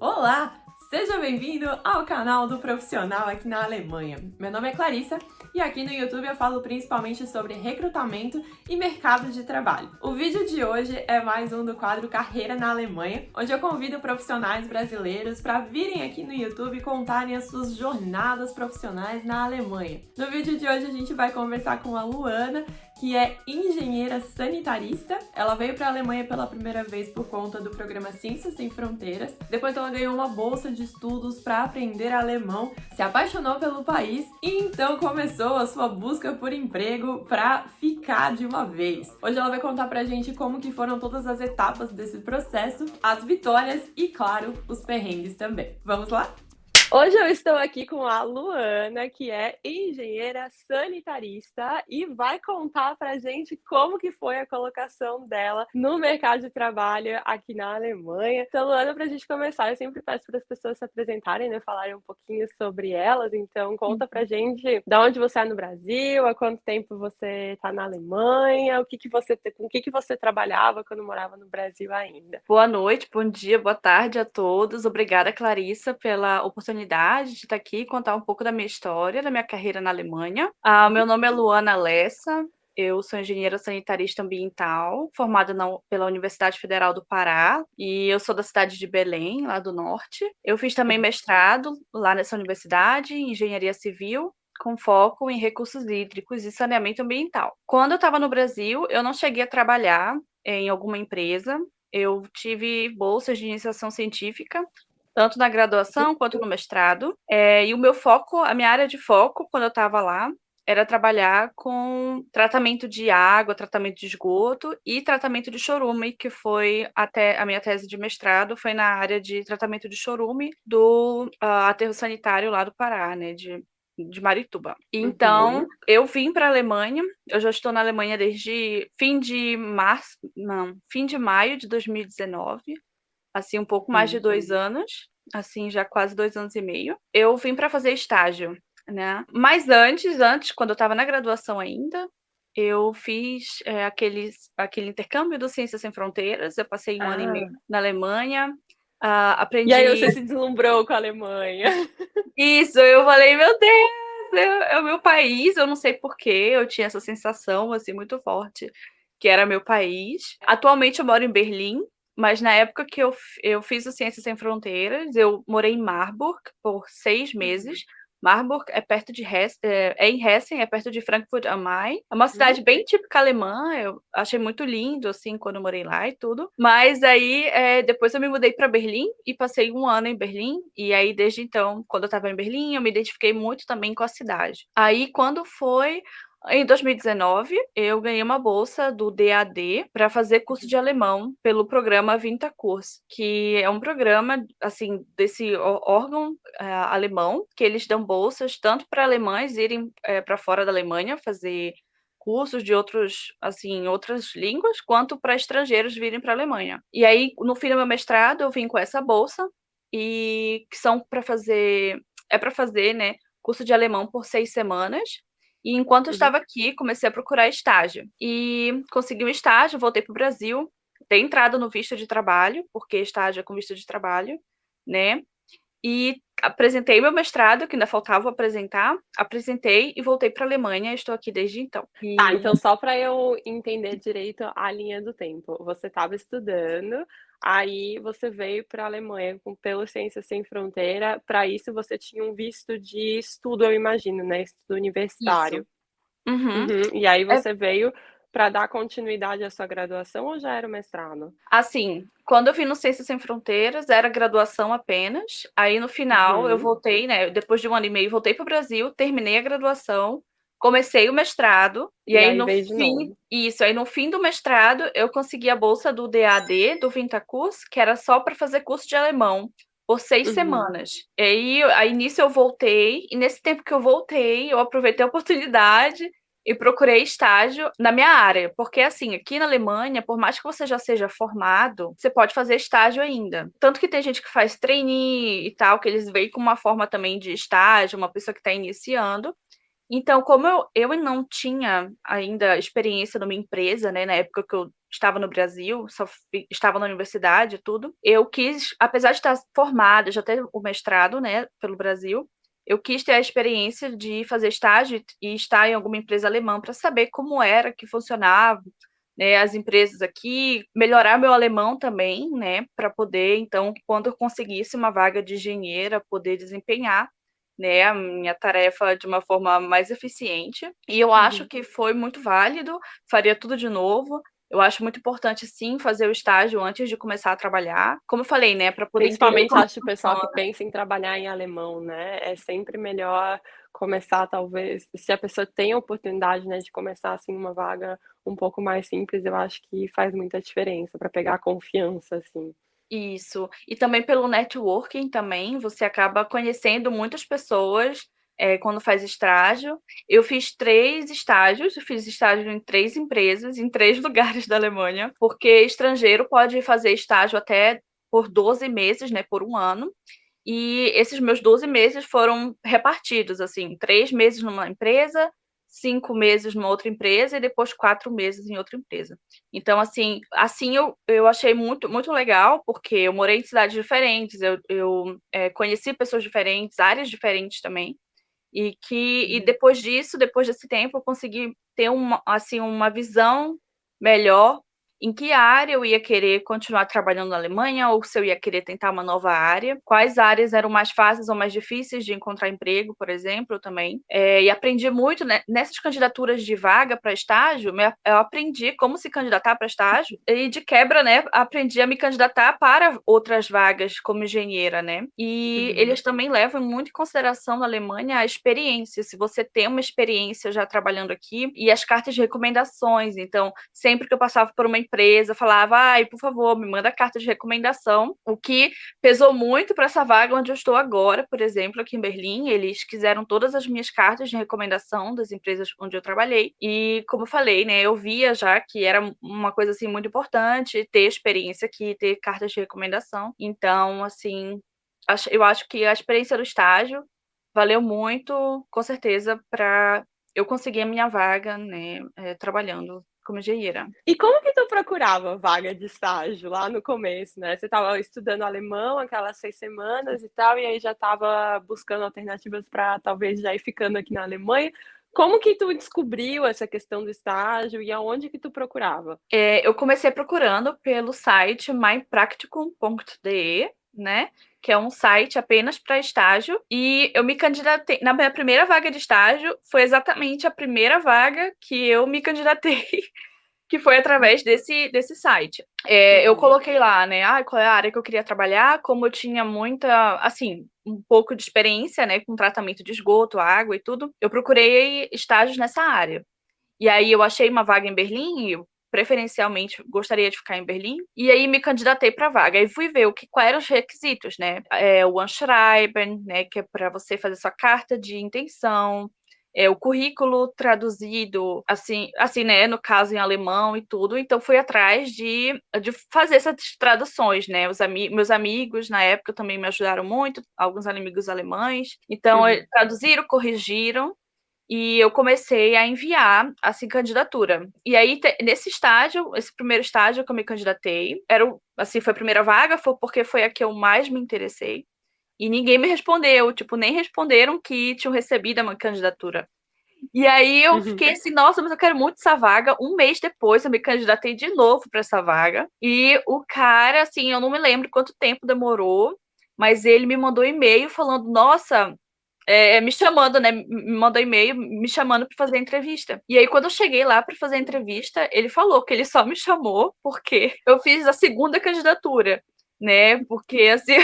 Olá! Seja bem-vindo ao canal do Profissional aqui na Alemanha. Meu nome é Clarissa e aqui no YouTube eu falo principalmente sobre recrutamento e mercado de trabalho. O vídeo de hoje é mais um do quadro Carreira na Alemanha, onde eu convido profissionais brasileiros para virem aqui no YouTube e contarem as suas jornadas profissionais na Alemanha. No vídeo de hoje a gente vai conversar com a Luana, que é engenheira sanitarista. Ela veio para a Alemanha pela primeira vez por conta do programa Ciências Sem Fronteiras. Depois ela ganhou uma bolsa de estudos para aprender alemão, se apaixonou pelo país e então começou a sua busca por emprego para ficar de uma vez. Hoje ela vai contar pra gente como que foram todas as etapas desse processo, as vitórias e, claro, os perrengues também. Vamos lá? Hoje eu estou aqui com a Luana, que é engenheira sanitarista e vai contar pra gente como que foi a colocação dela no mercado de trabalho aqui na Alemanha. Então, Luana, pra gente começar, eu sempre peço para as pessoas se apresentarem, né, falarem um pouquinho sobre elas. Então, conta pra gente de onde você é no Brasil, há quanto tempo você tá na Alemanha, com o que você trabalhava quando morava no Brasil ainda. Boa noite, bom dia, boa tarde a todos. Obrigada, Clarissa, pela oportunidade de estar aqui e contar um pouco da minha história, da minha carreira na Alemanha. Meu nome é Luana Lessa, eu sou engenheira sanitarista ambiental, formada pela Universidade Federal do Pará, e eu sou da cidade de Belém, lá do norte. Eu fiz também mestrado lá nessa universidade, em engenharia civil, com foco em recursos hídricos e saneamento ambiental. Quando eu estava no Brasil, eu não cheguei a trabalhar em alguma empresa. Eu tive bolsas de iniciação científica, tanto na graduação quanto no mestrado. E o meu foco, a minha área de foco, quando eu estava lá, era trabalhar com tratamento de água, tratamento de esgoto e tratamento de chorume, que foi até a minha tese de mestrado, foi na área de tratamento de chorume do aterro sanitário lá do Pará, né, de Marituba. Então, Uhum. eu vim para a Alemanha, eu já estou na Alemanha desde fim de maio de 2019, assim, um pouco mais de 2 anos, assim, já quase 2 anos e meio. Eu vim para fazer estágio, né? Mas antes, quando eu estava na graduação ainda, eu fiz aquele intercâmbio do Ciências Sem Fronteiras. Eu passei um ano e meio Ah. na Alemanha, E aí aprendi você se deslumbrou com a Alemanha. isso. Eu falei, meu Deus, é o meu país. Eu não sei por quê, eu tinha essa sensação assim muito forte que era meu país. Atualmente eu moro em Berlim, mas na época que eu fiz o Ciências Sem Fronteiras, eu morei em Marburg por 6 meses. Marburg é perto de em Hessen, é perto de Frankfurt am Main. É uma cidade bem típica alemã. Eu achei muito lindo assim quando eu morei lá e tudo. Mas aí depois eu me mudei para Berlim e passei um ano em Berlim. E aí desde então, quando eu estava em Berlim, eu me identifiquei muito também com a cidade. Aí quando foi em 2019, eu ganhei uma bolsa do DAD para fazer curso de alemão pelo programa Winterkurs, que é um programa assim desse órgão alemão, que eles dão bolsas tanto para alemães irem para fora da Alemanha fazer cursos de outras línguas, quanto para estrangeiros virem para a Alemanha. E aí, no fim do meu mestrado, eu vim com essa bolsa e que são para fazer, né, curso de alemão por 6 semanas. E enquanto eu Uhum. estava aqui, comecei a procurar estágio. E consegui um estágio, voltei para o Brasil, dei entrada no visto de trabalho, porque estágio é com visto de trabalho, né? E apresentei meu mestrado, que ainda faltava apresentar, apresentei e voltei para a Alemanha, estou aqui desde então. Tá, E então só para eu entender direito a linha do tempo. Você estava estudando, aí você veio para a Alemanha pelo Ciências Sem Fronteira. Para isso você tinha um visto de estudo, eu imagino, né? Estudo isso. universitário. Uhum. Uhum. E aí É, você veio para dar continuidade à sua graduação ou já era o mestrado? assim, quando eu vim no Ciências Sem Fronteiras, era graduação apenas. Aí no final eu Uhum. voltei, né? Depois de um ano e meio, voltei para o Brasil, terminei a graduação, comecei o mestrado, e E aí aí no veio de fim, novo. isso, aí no fim do mestrado, eu consegui a bolsa do DAD, do Winterkurs, que era só para fazer curso de alemão. Por seis Uhum. semanas. Aí nisso eu voltei, e nesse tempo que eu voltei, eu aproveitei a oportunidade e procurei estágio na minha área, porque assim, aqui na Alemanha, por mais que você já seja formado, você pode fazer estágio ainda. Tanto que tem gente que faz trainee e tal, que eles veem como uma forma também de estágio, uma pessoa que está iniciando. Então, como eu não tinha ainda experiência numa empresa, né, na época que eu estava no Brasil, estava na universidade e tudo, eu quis, apesar de estar formada, já ter o mestrado, né, pelo Brasil, eu quis ter a experiência de fazer estágio e estar em alguma empresa alemã para saber como era que funcionava, né, as empresas aqui, melhorar meu alemão também, né, para poder, então, quando eu conseguisse uma vaga de engenheira, poder desempenhar, né, a minha tarefa de uma forma mais eficiente. E eu acho Uhum. que foi muito válido, faria tudo de novo. Eu acho muito importante, sim, fazer o estágio antes de começar a trabalhar. Como eu falei, né, para poder entender Principalmente como acho que o pessoal que pensa em trabalhar em alemão, né, é sempre melhor começar talvez se a pessoa tem a oportunidade, né, de começar, assim, uma vaga um pouco mais simples, eu acho que faz muita diferença para pegar confiança, assim. isso. E também pelo networking também, você acaba conhecendo muitas pessoas, quando faz estágio. Eu fiz 3 estágios, eu fiz estágio em 3 empresas, em 3 lugares da Alemanha, porque estrangeiro pode fazer estágio até por 12 meses, né, por 1 ano. E esses meus 12 meses foram repartidos, assim, 3 meses numa empresa, 5 meses numa outra empresa e depois 4 meses em outra empresa. Então, assim eu achei muito, muito legal, porque eu morei em cidades diferentes, conheci pessoas diferentes, áreas diferentes também, e Uhum. depois disso, depois desse tempo, eu consegui ter uma, assim, uma visão melhor em que área eu ia querer continuar trabalhando na Alemanha ou se eu ia querer tentar uma nova área, quais áreas eram mais fáceis ou mais difíceis de encontrar emprego, por exemplo, também. E aprendi muito, né, nessas candidaturas de vaga para estágio, eu aprendi como se candidatar para estágio e de quebra, né, aprendi a me candidatar para outras vagas como engenheira, né? E Uhum. eles também levam muito em consideração na Alemanha a experiência, se você tem uma experiência já trabalhando aqui e as cartas de recomendações. Então, sempre que eu passava por uma empresa, falava, ai, por favor, me manda carta de recomendação, o que pesou muito para essa vaga onde eu estou agora, por exemplo, aqui em Berlim, eles quiseram todas as minhas cartas de recomendação das empresas onde eu trabalhei, e como eu falei, né, eu via já que era uma coisa, assim, muito importante ter experiência aqui, ter cartas de recomendação, então, assim, eu acho que a experiência do estágio valeu muito, com certeza, para eu conseguir a minha vaga, né, trabalhando como engenheira. E como que tu procurava vaga de estágio lá no começo, né? Você estava estudando alemão aquelas 6 semanas e tal, e aí já estava buscando alternativas para talvez já ir ficando aqui na Alemanha. Como que tu descobriu essa questão do estágio e aonde que tu procurava? Eu comecei procurando pelo site meinpraktikum.de, né, que é um site apenas para estágio, e eu me candidatei na minha primeira vaga de estágio, foi exatamente a primeira vaga que eu me candidatei, que foi através desse site. Eu Uhum. coloquei lá, né, qual é a área que eu queria trabalhar, como eu tinha muita, assim, um pouco de experiência, né, com tratamento de esgoto, água e tudo, eu procurei estágios nessa área. E aí eu achei uma vaga em Berlim, e eu preferencialmente gostaria de ficar em Berlim, e aí me candidatei para a vaga. Aí fui ver quais eram os requisitos, né? O Anschreiben, né, que é para você fazer sua carta de intenção, o currículo traduzido, assim, né, no caso em alemão e tudo. Então fui atrás de fazer essas traduções, né? Meus amigos na época também me ajudaram muito, alguns amigos alemães. Então Uhum. traduziram, corrigiram e eu comecei a enviar, assim, candidatura. E aí, nesse estágio, esse primeiro estágio que eu me candidatei, assim, foi a primeira vaga, foi porque foi a que eu mais me interessei. E ninguém me respondeu, tipo, nem responderam que tinham recebido a minha candidatura. E aí eu Uhum. fiquei assim, nossa, mas eu quero muito essa vaga. Um mês depois eu me candidatei de novo para essa vaga. E o cara, assim, eu não me lembro quanto tempo demorou, mas ele me mandou e-mail falando, nossa, me chamando, né? Me mandou e-mail me chamando para fazer a entrevista. E aí, quando eu cheguei lá para fazer a entrevista, ele falou que ele só me chamou porque eu fiz a segunda candidatura, né? Porque assim,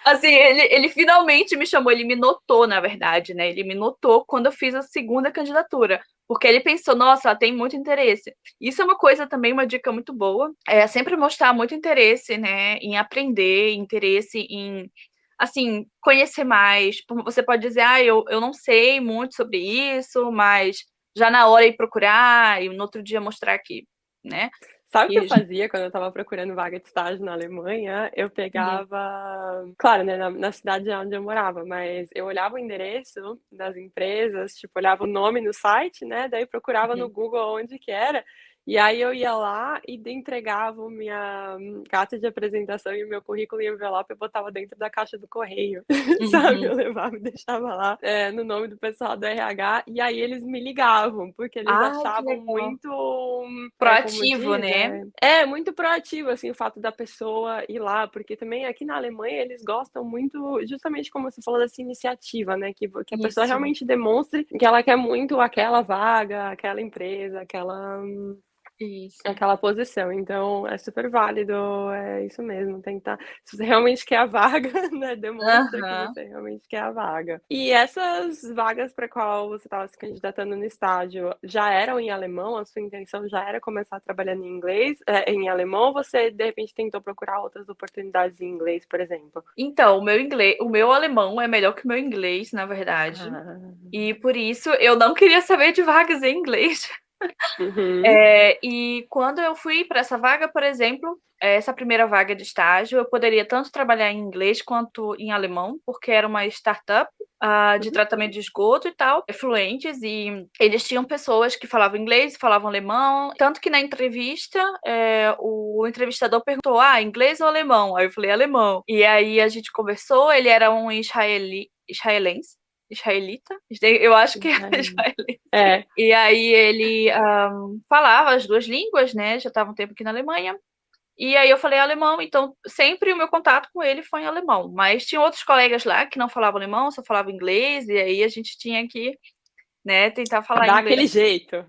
assim, ele finalmente me chamou, ele me notou, na verdade, né? Ele me notou quando eu fiz a segunda candidatura. Porque ele pensou, nossa, ela tem muito interesse. Isso é uma coisa também, uma dica muito boa. É sempre mostrar muito interesse, né? Em aprender, interesse em, assim, conhecer mais. Você pode dizer, eu não sei muito sobre isso, mas já na hora ir procurar e no outro dia mostrar aqui, né? Sabe o que eu Isso. fazia quando eu estava procurando vaga de estágio na Alemanha? Eu Uhum, pegava, claro, né, na cidade onde eu morava, mas eu olhava o endereço das empresas, tipo, olhava o nome no site, né, daí procurava no uhum, Google onde que era, e aí eu ia lá e entregava minha carta de apresentação e o meu currículo em envelope, eu botava dentro da caixa do correio, sabe? uhum. Eu levava e deixava lá, no nome do pessoal do RH, e aí eles me ligavam, porque eles Ai, que achavam legal. muito, como Proativo, diz, né? muito proativo, assim, o fato da pessoa ir lá, porque também aqui na Alemanha eles gostam muito, justamente como você falou, dessa iniciativa, né? Que a pessoa Isso, realmente demonstre que ela quer muito aquela vaga, aquela empresa, isso. aquela posição. Então é super válido, é isso mesmo. Tem que estar. Se você realmente quer a vaga, né? Demonstra que Aham. você realmente quer a vaga. E essas vagas para qual você estava se candidatando no estágio já eram em alemão? A sua intenção já era começar trabalhando em inglês, em alemão, ou você de repente tentou procurar outras oportunidades em inglês, por exemplo? Então, o meu alemão é melhor que o meu inglês, na verdade. Ah, E por isso eu não queria saber de vagas em inglês. uhum, E quando eu fui para essa vaga, por exemplo, essa primeira vaga de estágio, eu poderia tanto trabalhar em inglês quanto em alemão, porque era uma startup de uhum. tratamento de esgoto e tal, fluentes, e eles tinham pessoas que falavam inglês, falavam alemão, tanto que na entrevista, o entrevistador perguntou, inglês ou alemão? Aí eu falei alemão. E aí a gente conversou, ele era um israelense, israelita, eu acho que é Israel. israelita. É. E aí ele falava as duas línguas, né? Já estava um tempo aqui na Alemanha. E aí eu falei alemão, então sempre o meu contato com ele foi em alemão. Mas tinha outros colegas lá que não falavam alemão, só falavam inglês, e aí a gente tinha que, né, tentar falar Dá inglês. aquele jeito.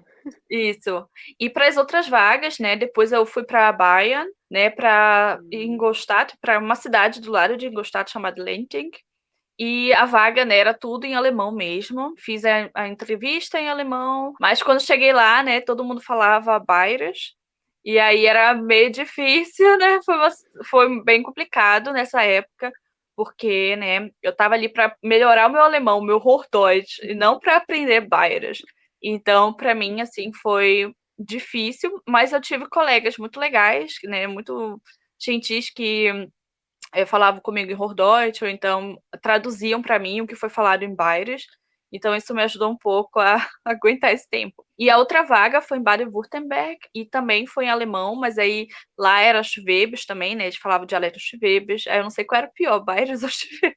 Isso. E para as outras vagas, né? Depois eu fui para Bayern, né? Para Hum. Ingolstadt, para uma cidade do lado de Ingolstadt chamada Lenting. E a vaga, né, era tudo em alemão mesmo. Fiz a entrevista em alemão, mas quando cheguei lá, né, todo mundo falava Bayerisch. E aí era meio difícil, né? Foi bem complicado nessa época, porque, né, eu estava ali para melhorar o meu alemão, o meu Hochdeutsch, e não para aprender Bayerisch. Então, para mim, assim, foi difícil, mas eu tive colegas muito legais, né, muito gentis que falavam comigo em Hochdeutsch, ou então traduziam para mim o que foi falado em Bayerisch. Então isso me ajudou um pouco a aguentar esse tempo. E a outra vaga foi em Baden-Württemberg e também foi em alemão, mas aí lá era Schwäbisch também, né? Eles falavam dialeto Schwäbisch. Aí eu não sei qual era o pior, Bayerisch ou Schwäbisch.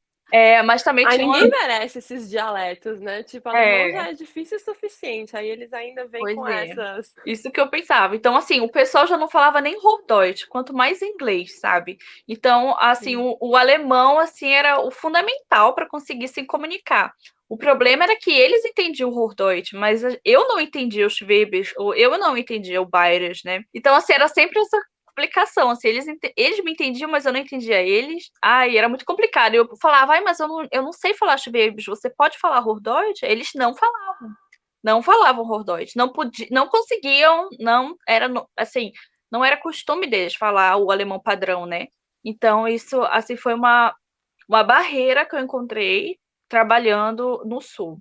Mas também Ai, tinha ninguém uma. merece esses dialetos, né, tipo, alemão É, já é difícil o suficiente, aí eles ainda vêm pois com é. essas. Isso que eu pensava. Então, assim, o pessoal já não falava nem Hochdeutsch, quanto mais inglês, sabe? Então, assim, Sim. o alemão, assim, era o fundamental para conseguir se comunicar. O problema era que eles entendiam o Hochdeutsch, mas eu não entendia o Schwäbisch, ou eu não entendia o Bayerisch, né? Então, assim, era sempre essa complicação, assim, eles me entendiam, mas eu não entendia eles. Ai, era muito complicado. Eu falava, mas eu não sei falar Schwäbisch, você pode falar Hochdeutsch? Eles não falavam Hochdeutsch, não conseguiam, não era assim, não era costume deles falar o alemão padrão, né? Então isso assim foi uma barreira que eu encontrei trabalhando no sul.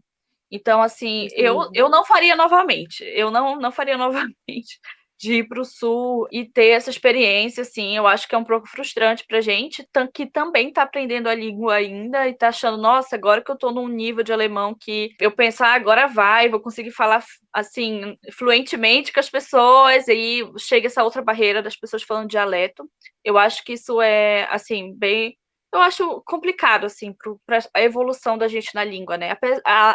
Então, assim, Entendi. eu não faria novamente. Eu não faria novamente de ir para o sul e ter essa experiência, assim. Eu acho que é um pouco frustrante para gente, que também está aprendendo a língua ainda e está achando, nossa, agora que eu estou num nível de alemão que eu penso, agora vai, vou conseguir falar, assim, fluentemente com as pessoas, e aí chega essa outra barreira das pessoas falando dialeto. Eu acho que isso é, assim, bem eu acho complicado, assim, para a evolução da gente na língua, né?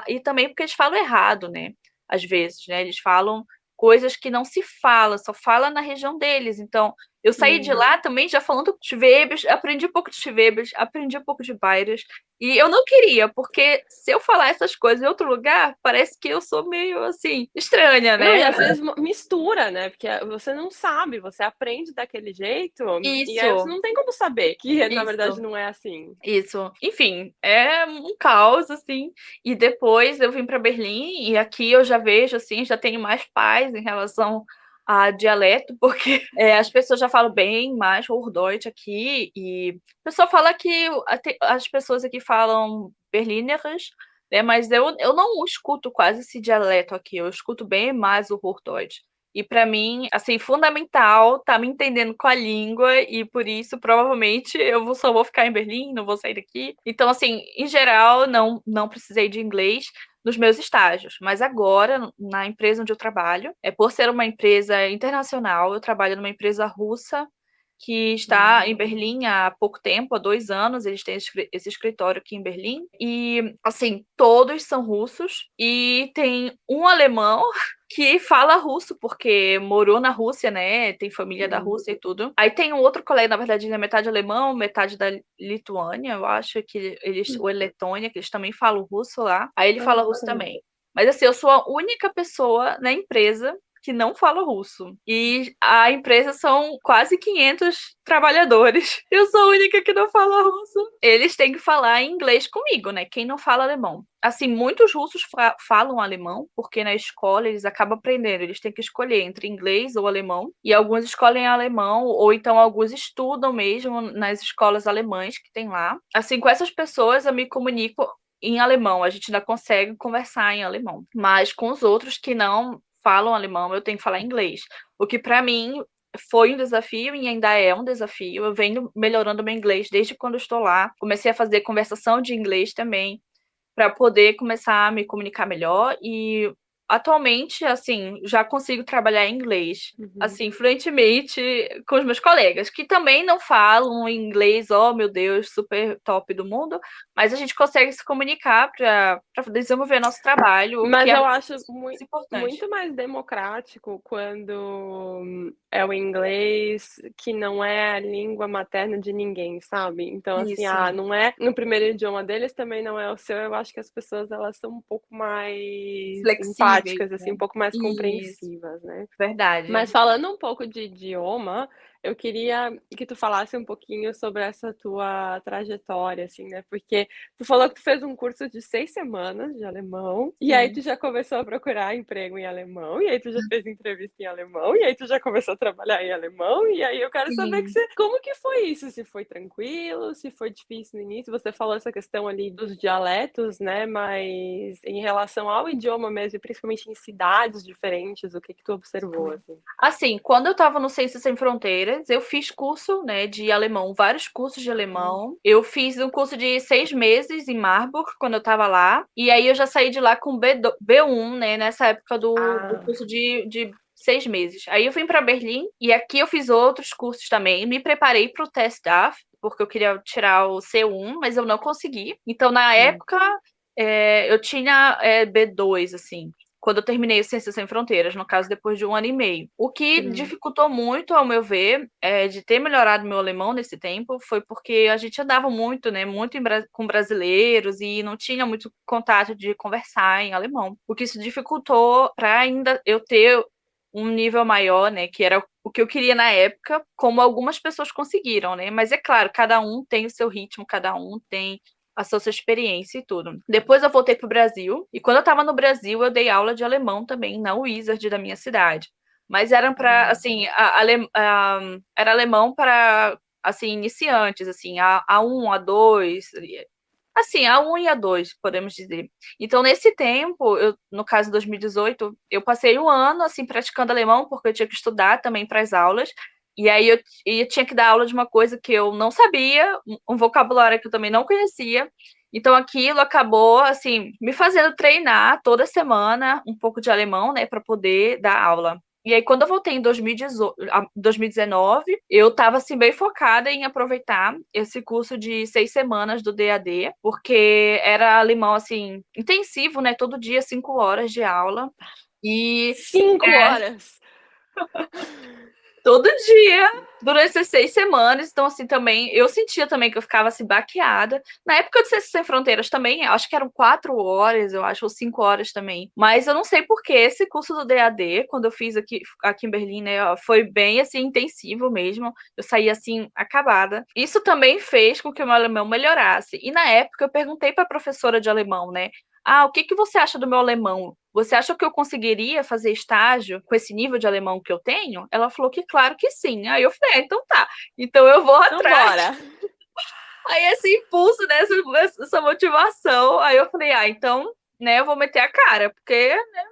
E também porque eles falam errado, né? Às vezes, né? Eles falam coisas que não se fala, só fala na região deles. Então, eu saí de Uhum. lá também já falando Schwäbisch, aprendi um pouco de Schwäbisch, aprendi um pouco de Bayerisch, e eu não queria, porque se eu falar essas coisas em outro lugar, parece que eu sou meio, assim, estranha, Não, e né? às vezes mistura, né, porque você não sabe, você aprende daquele jeito, e aí você Isso, não tem como saber que na verdade isso. não é assim. Isso. Enfim, é um caos, assim. E depois eu vim para Berlim e aqui eu já vejo, assim, já tenho mais paz em relação a dialeto, porque as pessoas já falam bem mais Hochdeutsch aqui e o pessoal fala que as pessoas aqui falam Berlinerisch, né? Mas eu não escuto quase esse dialeto aqui, eu escuto bem mais o Hochdeutsch. E para mim, assim, fundamental tá me entendendo com a língua e por isso provavelmente só vou ficar em Berlim, não vou sair daqui. Então, assim, em geral, não precisei de inglês nos meus estágios, mas agora na empresa onde eu trabalho, por ser uma empresa internacional, eu trabalho numa empresa russa que está em Berlim há pouco tempo, há 2 anos, eles têm esse escritório aqui em Berlim, e, assim, todos são russos, e tem um alemão que fala russo, porque morou na Rússia, né, tem família da Rússia e tudo. Aí tem um outro colega, na verdade, ele é metade alemão, metade da Lituânia, eu acho que eles, ou é Letônia, que eles também falam russo lá, aí ele fala russo também. Mas assim, eu sou a única pessoa na empresa que não fala russo. E a empresa são quase 500 trabalhadores. Eu sou a única que não fala russo. Eles têm que falar inglês comigo, né? Quem não fala alemão. Assim, muitos russos falam alemão, porque na escola eles acabam aprendendo. Eles têm que escolher entre inglês ou alemão. E alguns escolhem alemão, ou então alguns estudam mesmo nas escolas alemãs que tem lá. Assim, com essas pessoas eu me comunico em alemão. A gente ainda consegue conversar em alemão. Mas com os outros que não falam alemão, eu tenho que falar inglês. O que para mim foi um desafio e ainda é um desafio. Eu venho melhorando meu inglês desde quando eu estou lá. Comecei a fazer conversação de inglês também para poder começar a me comunicar melhor e atualmente, assim, já consigo trabalhar em inglês, assim, fluentemente com os meus colegas, que também não falam inglês, oh meu Deus, super top do mundo, mas a gente consegue se comunicar para desenvolver nosso trabalho, Mas que é eu acho mais importante. muito mais democrático quando é o inglês que não é a língua materna de ninguém, sabe? Então, assim, Isso. não é no primeiro idioma deles, também não é o seu. Eu acho que as pessoas, elas são um pouco mais Flexíveis, empáticas, assim, né? um pouco mais Isso, compreensivas, né? verdade. Mas falando um pouco de idioma, eu queria que tu falasse um pouquinho sobre essa tua trajetória, assim, né? Porque tu falou que tu fez um curso de 6 semanas de alemão, e aí tu já começou a procurar emprego em alemão, e aí tu já fez entrevista em alemão, e aí tu já começou a trabalhar em alemão, e aí eu quero saber como que foi isso? Se foi tranquilo, se foi difícil no início? Você falou essa questão ali dos dialetos, né? Mas em relação ao idioma mesmo, e principalmente em cidades diferentes, o que tu observou, assim? Assim, quando eu estava no Ciências Sem Fronteiras, eu fiz curso, né, de alemão, vários cursos de alemão. Eu fiz um curso de 6 meses em Marburg, quando eu estava lá. E aí eu já saí de lá com B1, né, nessa época do curso de 6 meses. Aí eu vim para Berlim e aqui eu fiz outros cursos também. Me preparei para o TestDAF, porque eu queria tirar o C1, mas eu não consegui. Então, na época, eu tinha B2, assim, quando eu terminei o Ciências Sem Fronteiras, no caso, depois de 1 ano e meio. O que dificultou muito, ao meu ver, de ter melhorado meu alemão nesse tempo, foi porque a gente andava muito, né, muito com brasileiros e não tinha muito contato de conversar em alemão. O que isso dificultou para ainda eu ter um nível maior, né, que era o que eu queria na época, como algumas pessoas conseguiram, né? Mas é claro, cada um tem o seu ritmo, cada um tem a sua experiência e tudo. Depois eu voltei pro Brasil, e quando eu estava no Brasil, eu dei aula de alemão também na Wizard da minha cidade. Mas eram para, assim, era alemão para, assim, iniciantes, assim, A1, A2, assim, A1 e A2, podemos dizer. Então, nesse tempo, no caso de 2018, eu passei 1 ano, assim, praticando alemão, porque eu tinha que estudar também para as aulas, e aí eu tinha que dar aula de uma coisa que eu não sabia, um vocabulário que eu também não conhecia. Então aquilo acabou assim me fazendo treinar toda semana um pouco de alemão, né, para poder dar aula. E aí quando eu voltei em 2019, eu estava assim bem focada em aproveitar esse curso de 6 semanas do DAD, porque era alemão assim intensivo, né, todo dia 5 horas de aula. E 5 horas. Todo dia, durante essas 6 semanas. Então, assim, também, eu sentia também que eu ficava, assim, baqueada. Na época de Ciências Sem Fronteiras também, acho que eram 4 horas, eu acho, ou 5 horas também. Mas eu não sei por que esse curso do DAD, quando eu fiz aqui em Berlim, né, foi bem, assim, intensivo mesmo. Eu saí, assim, acabada. Isso também fez com que o meu alemão melhorasse. E na época eu perguntei para a professora de alemão, né, o que você acha do meu alemão? Você acha que eu conseguiria fazer estágio com esse nível de alemão que eu tenho? Ela falou que claro que sim. Aí eu falei, então tá. Então eu vou Então atrás. bora. Aí esse impulso, né, essa motivação. Aí eu falei, então, né, eu vou meter a cara, porque, né,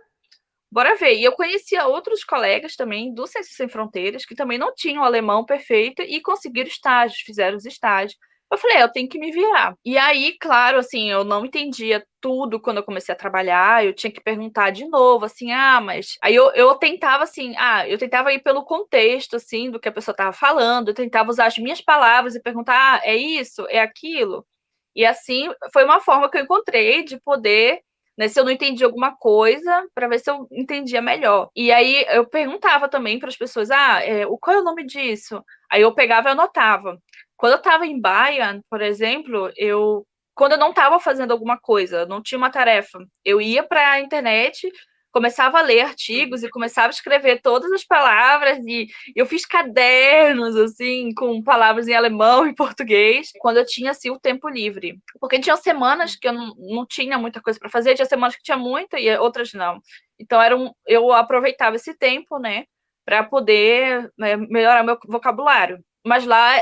bora ver. E eu conhecia outros colegas também do Ciências Sem Fronteiras que também não tinham o alemão perfeito e conseguiram estágios, fizeram os estágios. Eu falei, eu tenho que me virar. E aí, claro, assim, eu não entendia tudo quando eu comecei a trabalhar, eu tinha que perguntar de novo, assim, mas... Aí eu tentava, assim, eu tentava ir pelo contexto, assim, do que a pessoa estava falando, eu tentava usar as minhas palavras e perguntar, é isso? É aquilo? E assim, foi uma forma que eu encontrei de poder, né, se eu não entendi alguma coisa, para ver se eu entendia melhor. E aí eu perguntava também para as pessoas, qual é o nome disso? Aí eu pegava e anotava. Quando eu estava em Bayern, por exemplo, quando eu não estava fazendo alguma coisa, não tinha uma tarefa, eu ia para a internet, começava a ler artigos e começava a escrever todas as palavras e eu fiz cadernos assim com palavras em alemão e português quando eu tinha assim o tempo livre, porque tinha semanas que eu não tinha muita coisa para fazer, tinha semanas que tinha muita e outras não. Então eu aproveitava esse tempo, né, para poder, né, melhorar meu vocabulário. Mas lá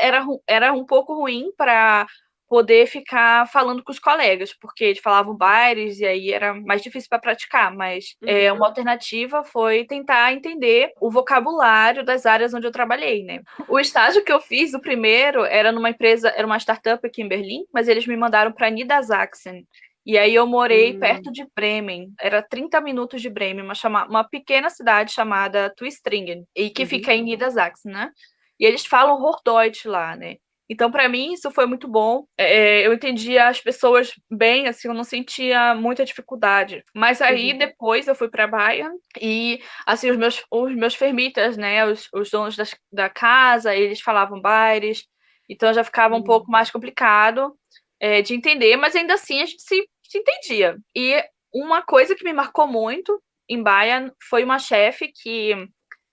era um pouco ruim para poder ficar falando com os colegas, porque eles falavam baires e aí era mais difícil para praticar, mas uma alternativa foi tentar entender o vocabulário das áreas onde eu trabalhei, né? O estágio que eu fiz, o primeiro, era numa empresa, era uma startup aqui em Berlim, mas eles me mandaram para Niedersachsen. E aí eu morei perto de Bremen, era 30 minutos de Bremen, uma pequena cidade chamada Twistringen, e que fica em Niedersachsen, né? E eles falam Hochdeutsch lá, né? Então, para mim, isso foi muito bom. Eu entendia as pessoas bem, assim, eu não sentia muita dificuldade. Mas aí, depois, eu fui para Bayern e, assim, os meus fermitas, né, os donos da casa, eles falavam baires, então já ficava um pouco mais complicado de entender, mas ainda assim a gente se entendia. E uma coisa que me marcou muito em Bayern foi uma chefe que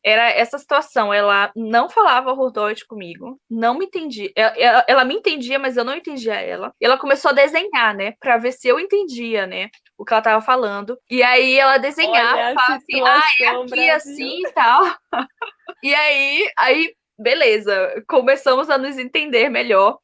era essa situação, ela não falava Hochdeutsch comigo, não me entendia, ela me entendia, mas eu não entendia ela. E ela começou a desenhar, né, para ver se eu entendia, né, o que ela estava falando. E aí ela desenhava, Olha a falava assim, é situação, aqui Brasil. assim e tal. E aí, beleza, começamos a nos entender melhor,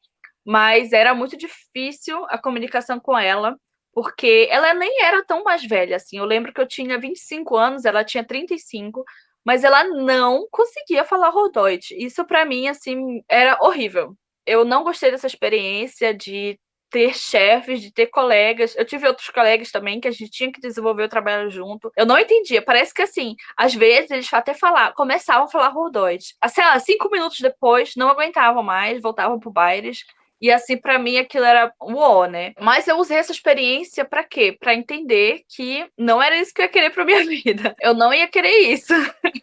mas era muito difícil a comunicação com ela, porque ela nem era tão mais velha assim. Eu lembro que eu tinha 25 anos, ela tinha 35, mas ela não conseguia falar Hochdeutsch. Isso para mim assim era horrível. Eu não gostei dessa experiência de ter chefes, de ter colegas. Eu tive outros colegas também que a gente tinha que desenvolver o trabalho junto. Eu não entendia. Parece que assim, às vezes eles até começavam a falar Hochdeutsch. Sei lá, 5 minutos depois, não aguentavam mais, voltavam pro Baires. E assim, para mim, aquilo era uó, né? Mas eu usei essa experiência para quê? Para entender que não era isso que eu ia querer pra minha vida. Eu não ia querer isso.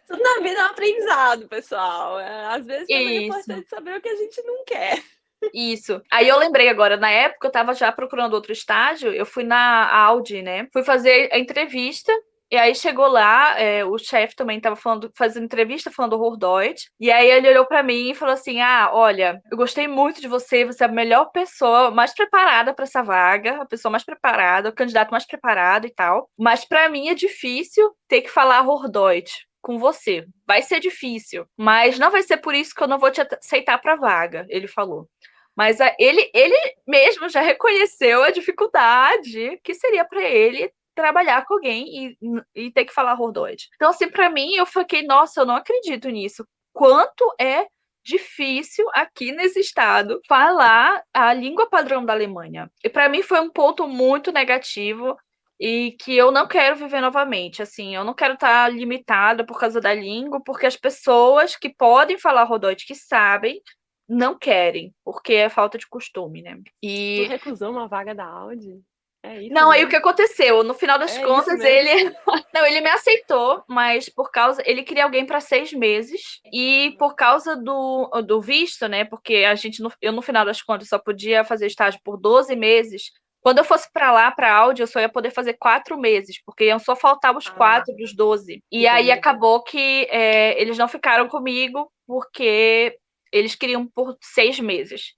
Tudo na vida é um aprendizado, pessoal. Às vezes também é Isso. importante saber o que a gente não quer. Isso. Aí eu lembrei agora, na época eu tava já procurando outro estágio, eu fui na Audi, né? Fui fazer a entrevista. E aí chegou lá, o chefe também estava fazendo entrevista falando Hochdeutsch. E aí ele olhou para mim e falou assim: olha, eu gostei muito de você, você é a melhor pessoa, mais preparada para essa vaga, a pessoa mais preparada, o candidato mais preparado e tal. Mas para mim é difícil ter que falar Hochdeutsch com você. Vai ser difícil, mas não vai ser por isso que eu não vou te aceitar para a vaga, ele falou. Mas ele mesmo já reconheceu a dificuldade que seria para ele trabalhar com alguém e ter que falar Hochdeutsch. Então, assim, para mim, eu fiquei, nossa, eu não acredito nisso. Quanto é difícil aqui nesse estado falar a língua padrão da Alemanha. E para mim foi um ponto muito negativo e que eu não quero viver novamente. Assim, eu não quero estar limitada por causa da língua, porque as pessoas que podem falar Hochdeutsch, que sabem, não querem, porque é falta de costume, né? Tu recusou uma vaga da Audi? É isso Não, aí o mesmo? que aconteceu? No final das É contas, isso mesmo? ele. Não, ele me aceitou, mas por causa. Ele queria alguém para 6 meses. E por causa do visto, né? Porque eu, no final das contas, só podia fazer estágio por 12 meses. Quando eu fosse para lá, para Audi, eu só ia poder fazer 4 meses, porque iam só faltar os 4 dos 12. E aí Entendi. acabou que eles não ficaram comigo, porque eles queriam por 6 meses.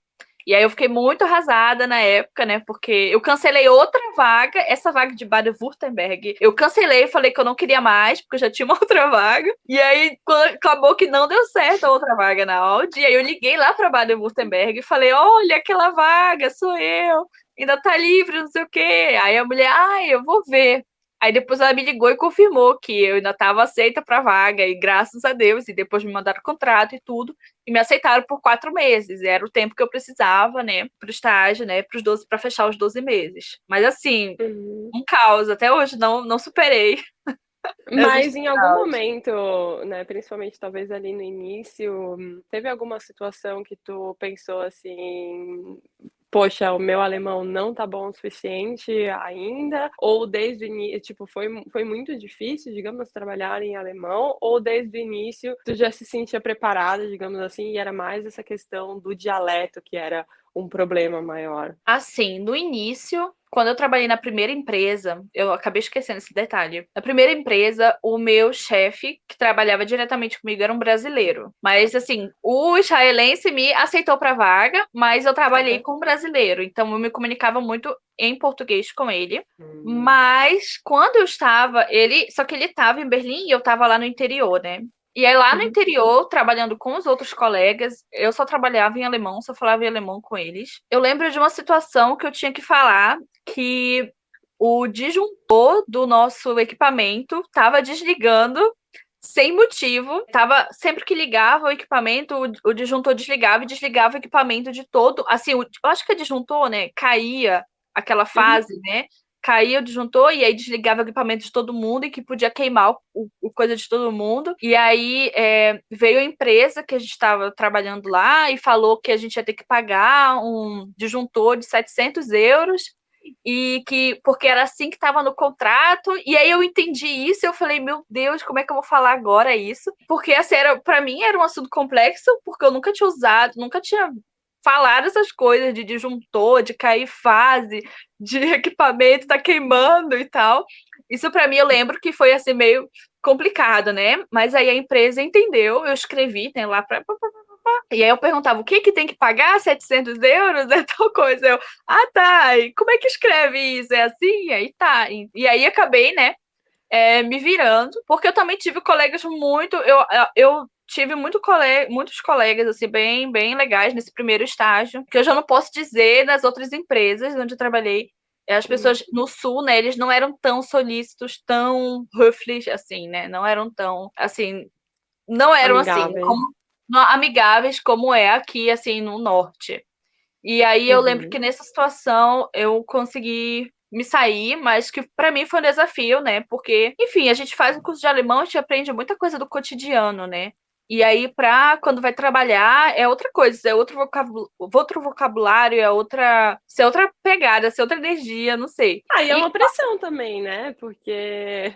E aí eu fiquei muito arrasada na época, né? Porque eu cancelei outra vaga, essa vaga de Baden-Württemberg. Eu cancelei, e falei que eu não queria mais, porque eu já tinha uma outra vaga. E aí acabou que não deu certo a outra vaga na Audi. E aí eu liguei lá para Baden-Württemberg e falei: olha, aquela vaga, sou eu. Ainda tá livre, não sei o quê. Aí a mulher, eu vou ver. Aí depois ela me ligou e confirmou que eu ainda estava aceita para a vaga, e graças a Deus, e depois me mandaram contrato e tudo, e me aceitaram por 4 meses. Era o tempo que eu precisava, né, para o estágio, né, para fechar os 12 meses. Mas assim, Uhum. um caos, até hoje não superei essa Mas em algum dificuldade. momento, né, principalmente talvez ali no início, teve alguma situação que tu pensou assim: "Poxa, o meu alemão não tá bom o suficiente ainda", ou desde o início tipo, foi muito difícil, digamos, trabalhar em alemão, ou desde o início tu já se sentia preparada, digamos assim, e era mais essa questão do dialeto que era um problema maior? Assim, no início, quando eu trabalhei na primeira empresa, eu acabei esquecendo esse detalhe. Na primeira empresa, o meu chefe, que trabalhava diretamente comigo, era um brasileiro. Mas, assim, o israelense me aceitou para vaga, mas eu trabalhei Aham. com um brasileiro. Então, eu me comunicava muito em português com ele. Hum. Mas, quando eu estava, só que ele estava em Berlim e eu estava lá no interior, né? E aí, lá no Uhum. interior, trabalhando com os outros colegas, eu só trabalhava em alemão, só falava em alemão com eles. Eu lembro de uma situação que eu tinha que falar que o disjuntor do nosso equipamento estava desligando sem motivo. Tava, sempre que ligava o equipamento, o disjuntor desligava e desligava o equipamento de todo. Assim, eu acho que o disjuntor, né, caía aquela Uhum. fase, né? Caía o disjuntor e aí desligava o equipamento de todo mundo e que podia queimar o coisa de todo mundo. E aí veio a empresa que a gente estava trabalhando lá e falou que a gente ia ter que pagar um disjuntor de 700 euros e que porque era assim que estava no contrato. E aí eu entendi isso e eu falei, meu Deus, como é que eu vou falar agora isso? Porque assim, para mim era um assunto complexo, porque eu nunca tinha usado, nunca tinha falado essas coisas de disjuntor, de cair fase, de equipamento tá queimando e tal. Isso para mim eu lembro que foi assim meio complicado, né? Mas aí a empresa entendeu, eu escrevi, tem lá para e aí eu perguntava, o que que tem que pagar? 700 euros? É tal coisa. Eu, tá, e como é que escreve isso? É assim? E aí tá. E aí acabei, né, me virando, porque eu também tive colegas eu tive muitos colegas, assim, bem legais nesse primeiro estágio, que eu já não posso dizer nas outras empresas onde eu trabalhei. As Uhum. pessoas no sul, né, eles não eram tão solícitos, tão höflich, assim, né, não eram tão, assim, não eram assim, Amigáveis. amigáveis como é aqui, assim, no norte. E aí eu lembro que Uhum. nessa situação eu consegui me sair, mas que para mim foi um desafio, né? Porque, enfim, a gente faz um curso de alemão, a gente aprende muita coisa do cotidiano, né? E aí, quando vai trabalhar, é outra coisa, é outro vocabulário, é outra pegada, é outra energia, não sei. E é uma pressão também, né, porque,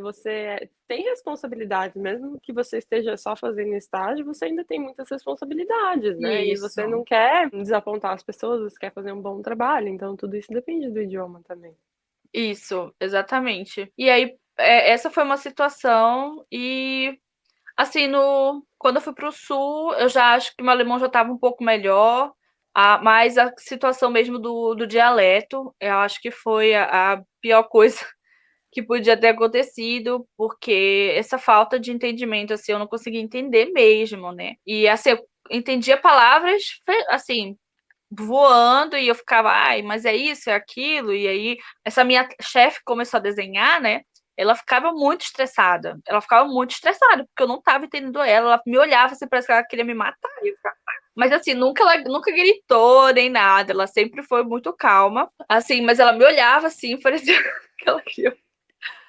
você tem responsabilidades, mesmo que você esteja só fazendo estágio, você ainda tem muitas responsabilidades, né, e você não Isso, quer desapontar as pessoas, você quer fazer um bom trabalho, então tudo isso depende do idioma também. isso, exatamente. E aí, essa foi uma situação e assim, quando eu fui para o sul, eu já acho que meu alemão já estava um pouco melhor, mas a situação mesmo do dialeto, eu acho que foi a pior coisa que podia ter acontecido, porque essa falta de entendimento, assim, eu não conseguia entender mesmo, né? E assim, eu entendia palavras, assim, voando, e eu ficava, ai, mas é isso, é aquilo, e aí essa minha chefe começou a desenhar, né? Ela ficava muito estressada. Ela ficava muito estressada, porque eu não estava entendendo ela. Ela me olhava assim, parece que ela queria me matar. Mas assim, ela nunca gritou nem nada. Ela sempre foi muito calma. Assim, mas ela me olhava assim, parecia que ela queria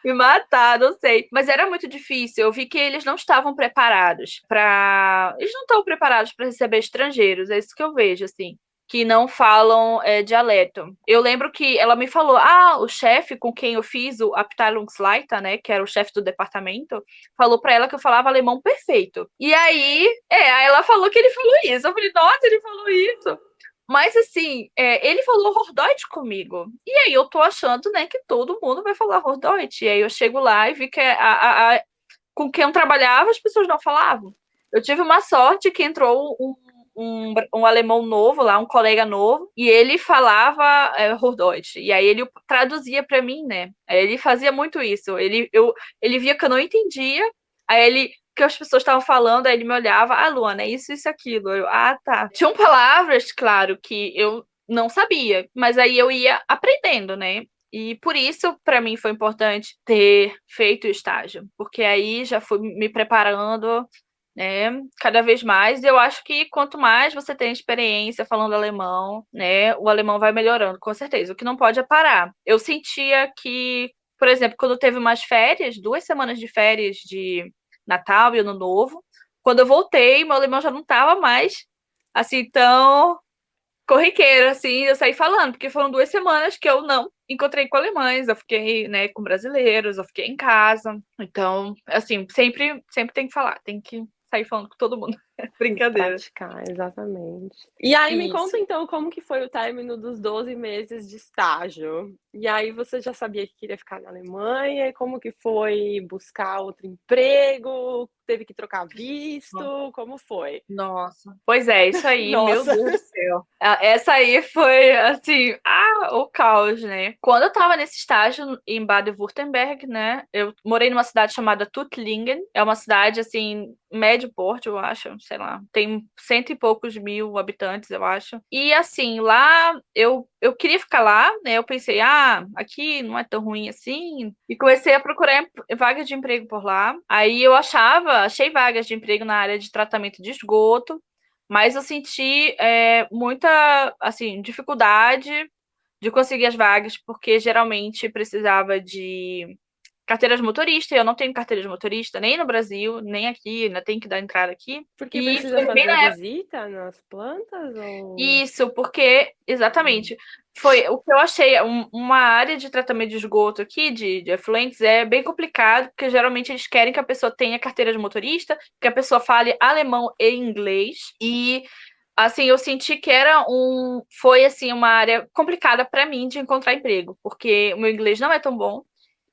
me matar, não sei. Mas era muito difícil. Eu vi que eles não estavam preparados para. Eles não estão preparados para receber estrangeiros. É isso que eu vejo, assim. Que não falam dialeto. Eu lembro que ela me falou: o chefe com quem eu fiz o Abteilungsleiter, né, que era o chefe do departamento, falou para ela que eu falava alemão perfeito. E aí ela falou que ele falou isso. Eu falei: nossa, ele falou isso. Mas assim, ele falou Hochdeutsch comigo. E aí eu tô achando, né, que todo mundo vai falar Hochdeutsch. E aí eu chego lá e vi que com quem eu trabalhava as pessoas não falavam. Eu tive uma sorte que entrou um alemão novo lá, um colega novo, e ele falava Hochdeutsch. E aí ele traduzia para mim, né? Aí ele fazia muito isso. Ele via que eu não entendia, aí ele que as pessoas estavam falando, aí ele me olhava, Luana, é isso, aquilo. Eu, tá. Tinham palavras, claro, que eu não sabia, mas aí eu ia aprendendo, né? E por isso, para mim, foi importante ter feito o estágio, porque aí já fui me preparando, né, cada vez mais. E eu acho que quanto mais você tem experiência falando alemão, né, o alemão vai melhorando, com certeza. O que não pode é parar. Eu sentia que, por exemplo, quando teve umas férias, 2 semanas de férias de Natal e Ano Novo, quando eu voltei, meu alemão já não estava mais assim tão corriqueiro, assim, eu saí falando, porque foram 2 semanas que eu não encontrei com alemães, eu fiquei, né, com brasileiros, eu fiquei em casa. Então, assim, sempre tem que falar, tem que sair falando com todo mundo. Brincadeira. Praticar, exatamente. E aí me conta Isso. então como que foi o término dos 12 meses de estágio. E aí você já sabia que queria ficar na Alemanha? E como que foi buscar outro emprego? Teve que trocar visto? Como foi? Nossa. Pois é, isso aí, meu Nossa. Deus do céu. Essa aí foi, assim, o caos, né? Quando eu tava nesse estágio em Baden-Württemberg, né? Eu morei numa cidade chamada Tuttlingen. É uma cidade, assim, médio porte, eu acho, sei lá. Tem 100 e poucos mil habitantes, eu acho. E, assim, lá eu queria ficar lá, né? Eu pensei, aqui não é tão ruim assim. E comecei a procurar vagas de emprego por lá. Aí eu achei vagas de emprego na área de tratamento de esgoto, mas eu senti muita, assim, dificuldade de conseguir as vagas, porque geralmente precisava de carteira de motorista, e eu não tenho carteira de motorista, nem no Brasil, nem aqui, ainda tenho que dar entrada aqui. Porque E precisa foi bem fazer visita nas plantas ou isso, porque, exatamente, foi o que eu achei, uma área de tratamento de esgoto aqui, de efluentes, é bem complicado, porque geralmente eles querem que a pessoa tenha carteira de motorista, que a pessoa fale alemão e inglês, e, assim, eu senti que foi, assim, uma área complicada para mim de encontrar emprego, porque o meu inglês não é tão bom,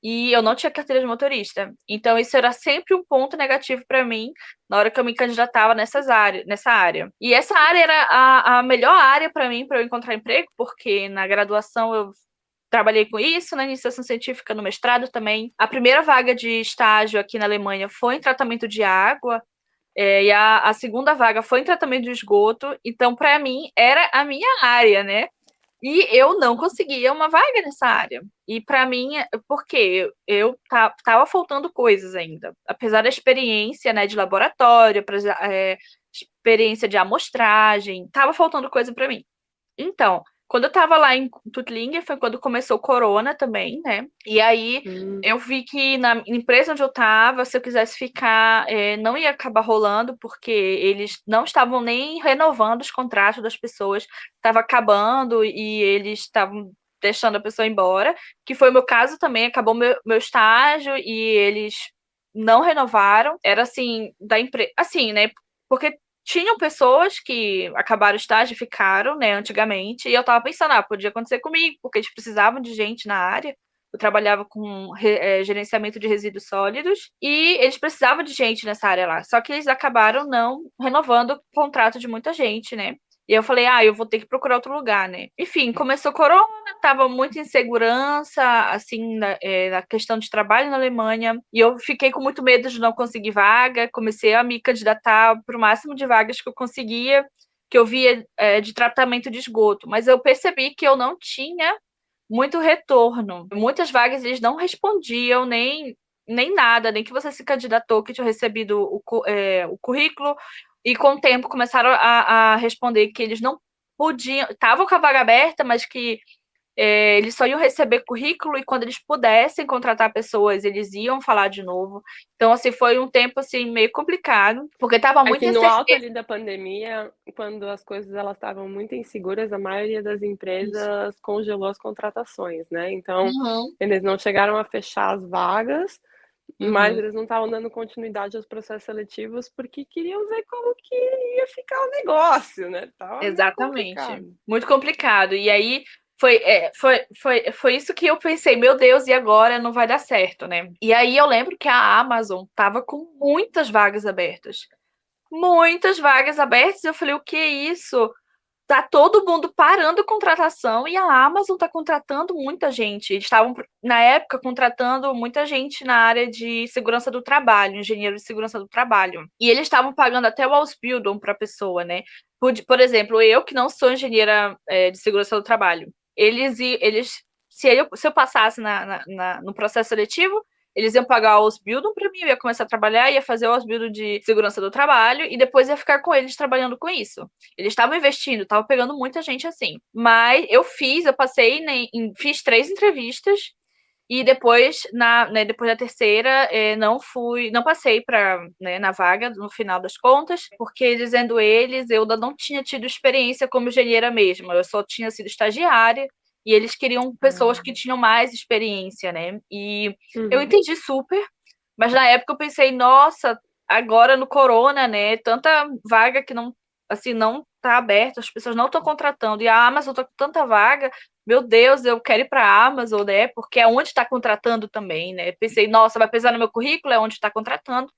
e eu não tinha carteira de motorista, então isso era sempre um ponto negativo para mim, na hora que eu me candidatava nessa área. E essa área era a melhor área para mim, para eu encontrar emprego, porque na graduação eu trabalhei com isso, na iniciação científica, no mestrado também. A primeira vaga de estágio aqui na Alemanha foi em tratamento de água, e a segunda vaga foi em tratamento de esgoto, então para mim era a minha área, né? E eu não conseguia uma vaga nessa área. E para mim, porque eu tava faltando coisas ainda. Apesar da experiência, né, de laboratório, experiência de amostragem, tava faltando coisa para mim. Então, quando eu tava lá em Tuttlingen, foi quando começou o corona também, né? E aí eu vi que na empresa onde eu tava, se eu quisesse ficar, não ia acabar rolando, porque eles não estavam nem renovando os contratos das pessoas, estava acabando e eles estavam deixando a pessoa embora, que foi o meu caso também, acabou meu estágio e eles não renovaram. Era assim, da empresa, assim, né? Porque tinham pessoas que acabaram o estágio e ficaram, né, antigamente, e eu tava pensando, podia acontecer comigo, porque eles precisavam de gente na área. Eu trabalhava com gerenciamento de resíduos sólidos e eles precisavam de gente nessa área lá. Só que eles acabaram não renovando o contrato de muita gente, né? E eu falei, eu vou ter que procurar outro lugar, né? Enfim, começou corona, tava muita insegurança, assim, na questão de trabalho na Alemanha, e eu fiquei com muito medo de não conseguir vaga, comecei a me candidatar para o máximo de vagas que eu conseguia, que eu via de tratamento de esgoto, mas eu percebi que eu não tinha muito retorno. Muitas vagas eles não respondiam nem nada, nem que você se candidatou, que tinha recebido o currículo, e com o tempo começaram a responder que eles não podiam, estavam com a vaga aberta, mas que eles só iam receber currículo e quando eles pudessem contratar pessoas, eles iam falar de novo. Então, assim, foi um tempo assim meio complicado, porque estava é muito que no alto incerteza. ali da pandemia, quando as coisas elas estavam muito inseguras, a maioria das Isso. empresas congelou as contratações, né? Então, Uhum, eles não chegaram a fechar as vagas, mas uhum. eles não estavam dando continuidade aos processos seletivos porque queriam ver como que ia ficar o negócio, né? Tava meio Exatamente. complicado. Muito complicado. E aí foi isso que eu pensei, meu Deus, e agora não vai dar certo, né? E aí eu lembro que a Amazon tava com muitas vagas abertas. Muitas vagas abertas. Eu falei, o que é isso? Tá todo mundo parando contratação e a Amazon tá contratando muita gente. Eles estavam, na época, contratando muita gente na área de segurança do trabalho, engenheiro de segurança do trabalho. E eles estavam pagando até o Ausbildung para a pessoa, né? Por exemplo, eu que não sou engenheira de segurança do trabalho, eles se eu passasse no processo seletivo, eles iam pagar o Ausbildung para mim, eu ia começar a trabalhar, ia fazer o Ausbildung de segurança do trabalho e depois ia ficar com eles trabalhando com isso. Eles estavam investindo, estavam pegando muita gente assim. Mas eu passei, né, fiz 3 entrevistas e depois, depois da terceira, não passei na vaga, no final das contas, porque, dizendo eles, eu ainda não tinha tido experiência como engenheira mesmo, eu só tinha sido estagiária, e eles queriam pessoas que tinham mais experiência, né? E eu entendi super, mas na época eu pensei, nossa, agora no corona, né, tanta vaga que não, assim, não tá aberta, as pessoas não estão contratando, e a Amazon tá com tanta vaga, meu Deus, eu quero ir para a Amazon, né? Porque é onde está contratando também, né? Pensei, nossa, vai pesar no meu currículo, é onde está contratando.